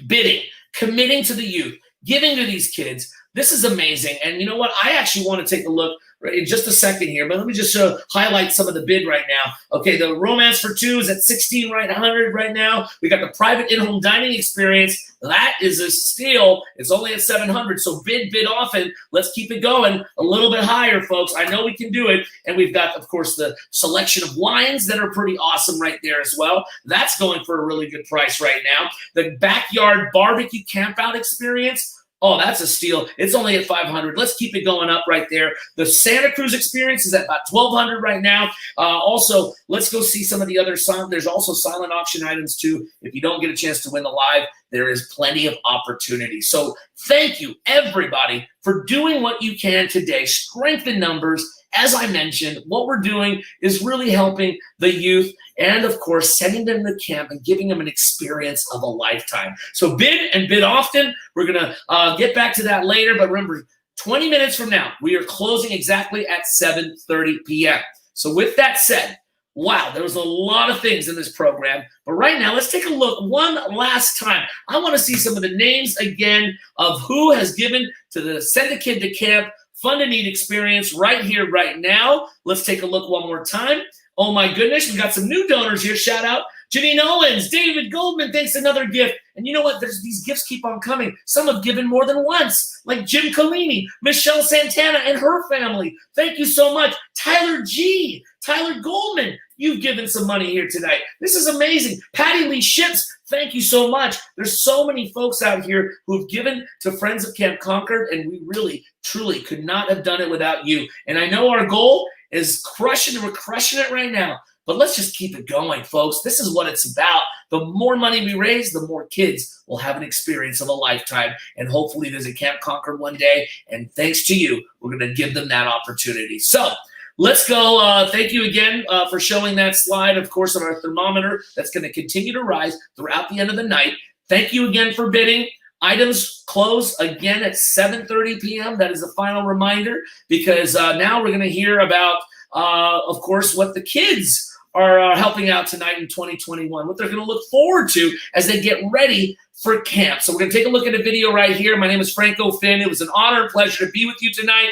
bidding, committing to the youth, giving to these kids. This is amazing. And you know what? I actually want to take a look in just a second here, but let me just highlight some of the bid right now. Okay, the Romance for 2 is at $1,600 right now. We got the private in-home dining experience. That is a steal. It's only at $700. So bid often. Let's keep it going a little bit higher, folks. I know we can do it. And we've got, of course, the selection of wines that are pretty awesome right there as well. That's going for a really good price right now. The backyard barbecue campout experience. Oh, that's a steal. It's only at $500. Let's keep it going up right there. The Santa Cruz experience is at about $1,200 right now. Also, let's go see some of the other there's also silent auction items too. If you don't get a chance to win the live, there is plenty of opportunity. So thank you, everybody, for doing what you can today. Strengthen numbers. As I mentioned, what we're doing is really helping the youth and, of course, sending them to camp and giving them an experience of a lifetime. So bid often. We're going to get back to that later. But remember, 20 minutes from now, we are closing exactly at 7:30 p.m. So with that said, wow, there was a lot of things in this program. But right now, let's take a look one last time. I want to see some of the names again of who has given to the Send a Kid to Camp Fun to Need experience right here, right now. Let's take a look one more time. Oh my goodness, we got some new donors here. Shout out Janine Owens, David Goldman, thanks, another gift. And you know what? These gifts keep on coming. Some have given more than once, like Jim Collini, Michelle Santana, and her family. Thank you so much. Tyler G, Tyler Goldman, you've given some money here tonight. This is amazing. Patty Lee Ships, thank you so much. There's so many folks out here who have given to Friends of Camp Concord, and we really, truly could not have done it without you. And I know our goal is crushing. We're crushing it right now. But let's just keep it going, folks. This is what it's about. The more money we raise, the more kids will have an experience of a lifetime and hopefully visit Camp Concord one day. And thanks to you, we're going to give them that opportunity. So let's go. Thank you again for showing that slide, of course, on our thermometer. That's going to continue to rise throughout the end of the night. Thank you again for bidding. Items close again at 7:30 p.m. That is the final reminder, because now we're going to hear about, of course, what the kids are helping out tonight in 2021, what they're going to look forward to as they get ready for camp. So we're going to take a look at a video right here. My name is Franco Finn. It was an honor and pleasure to be with you tonight.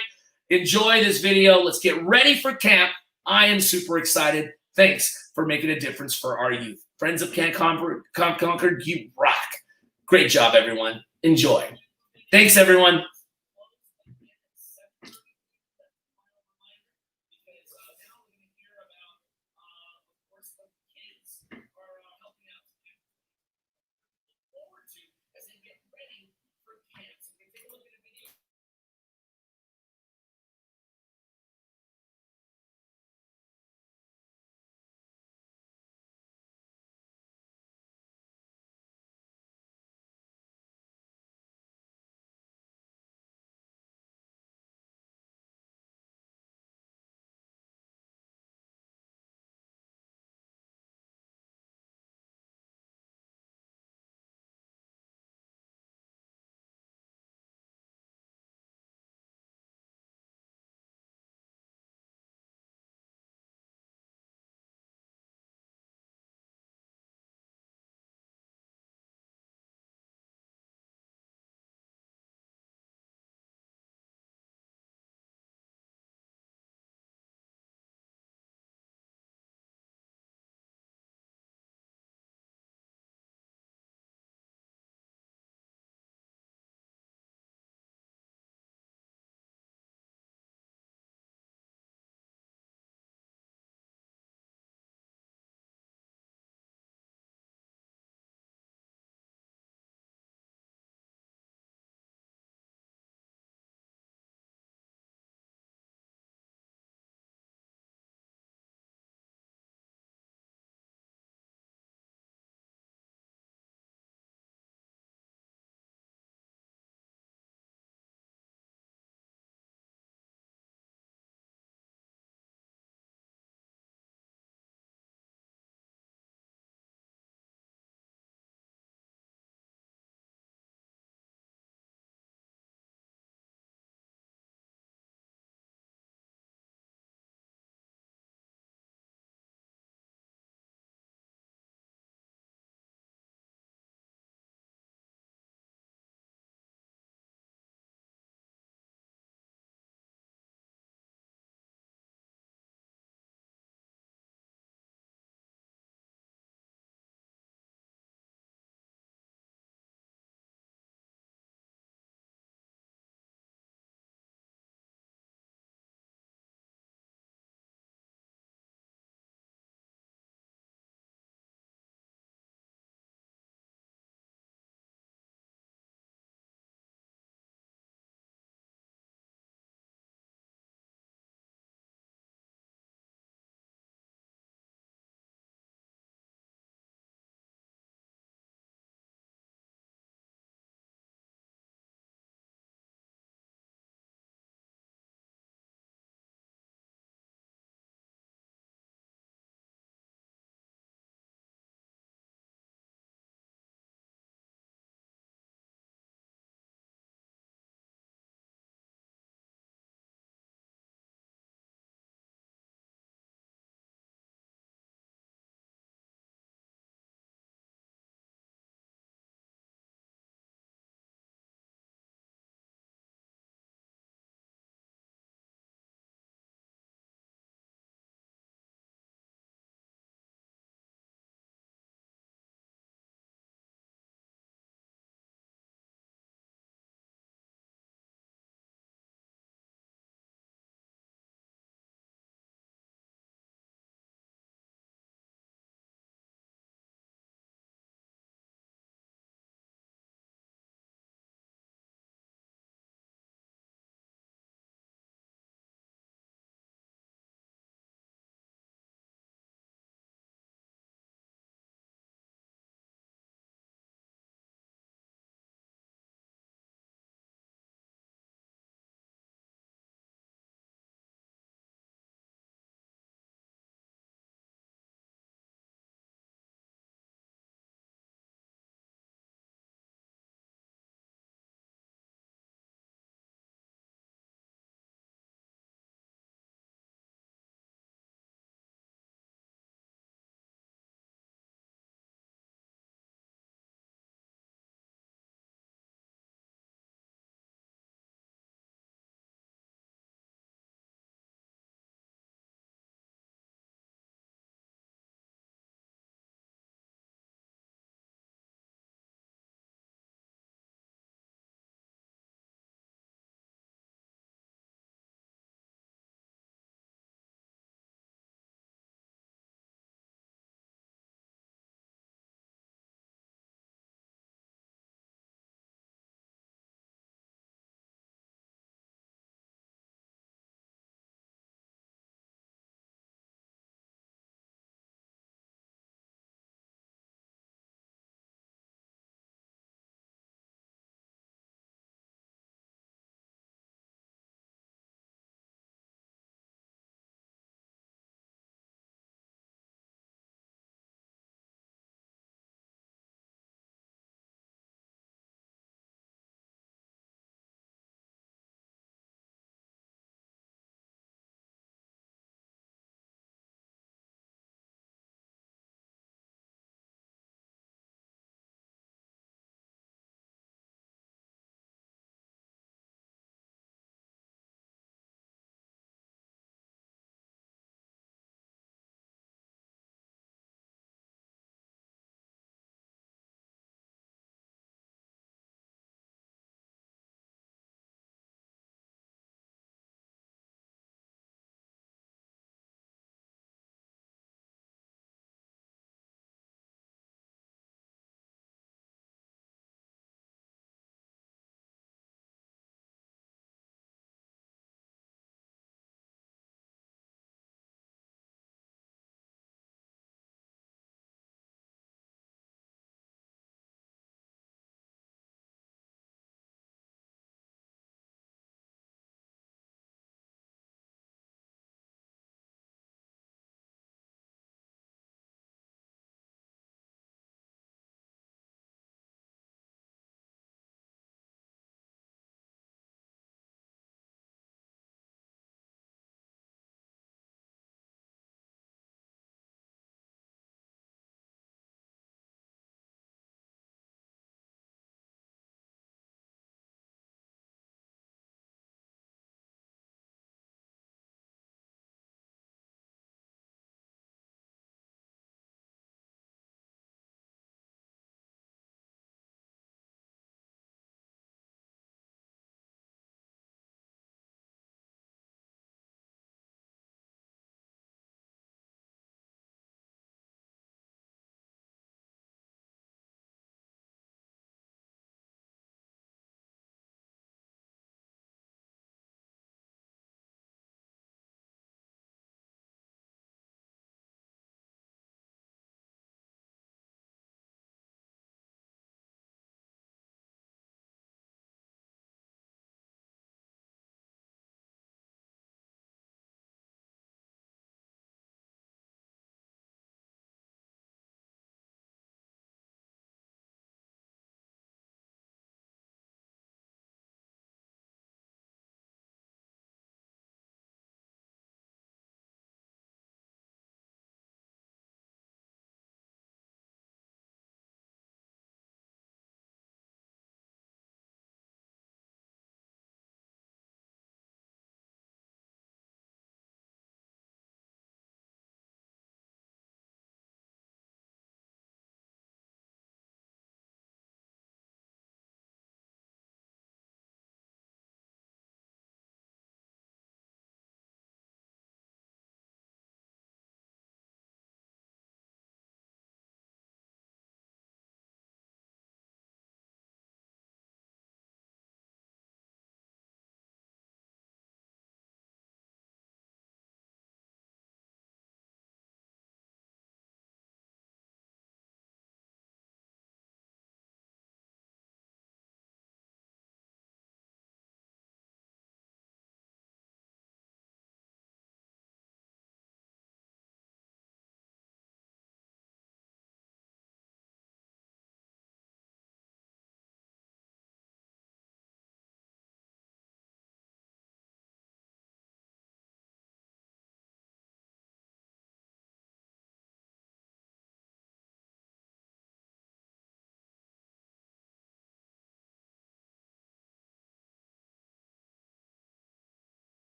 Enjoy this video. Let's get ready for camp. I am super excited. Thanks for making a difference for our youth. Friends of Camp Concord, you rock. Great job, everyone. Enjoy. Thanks, everyone.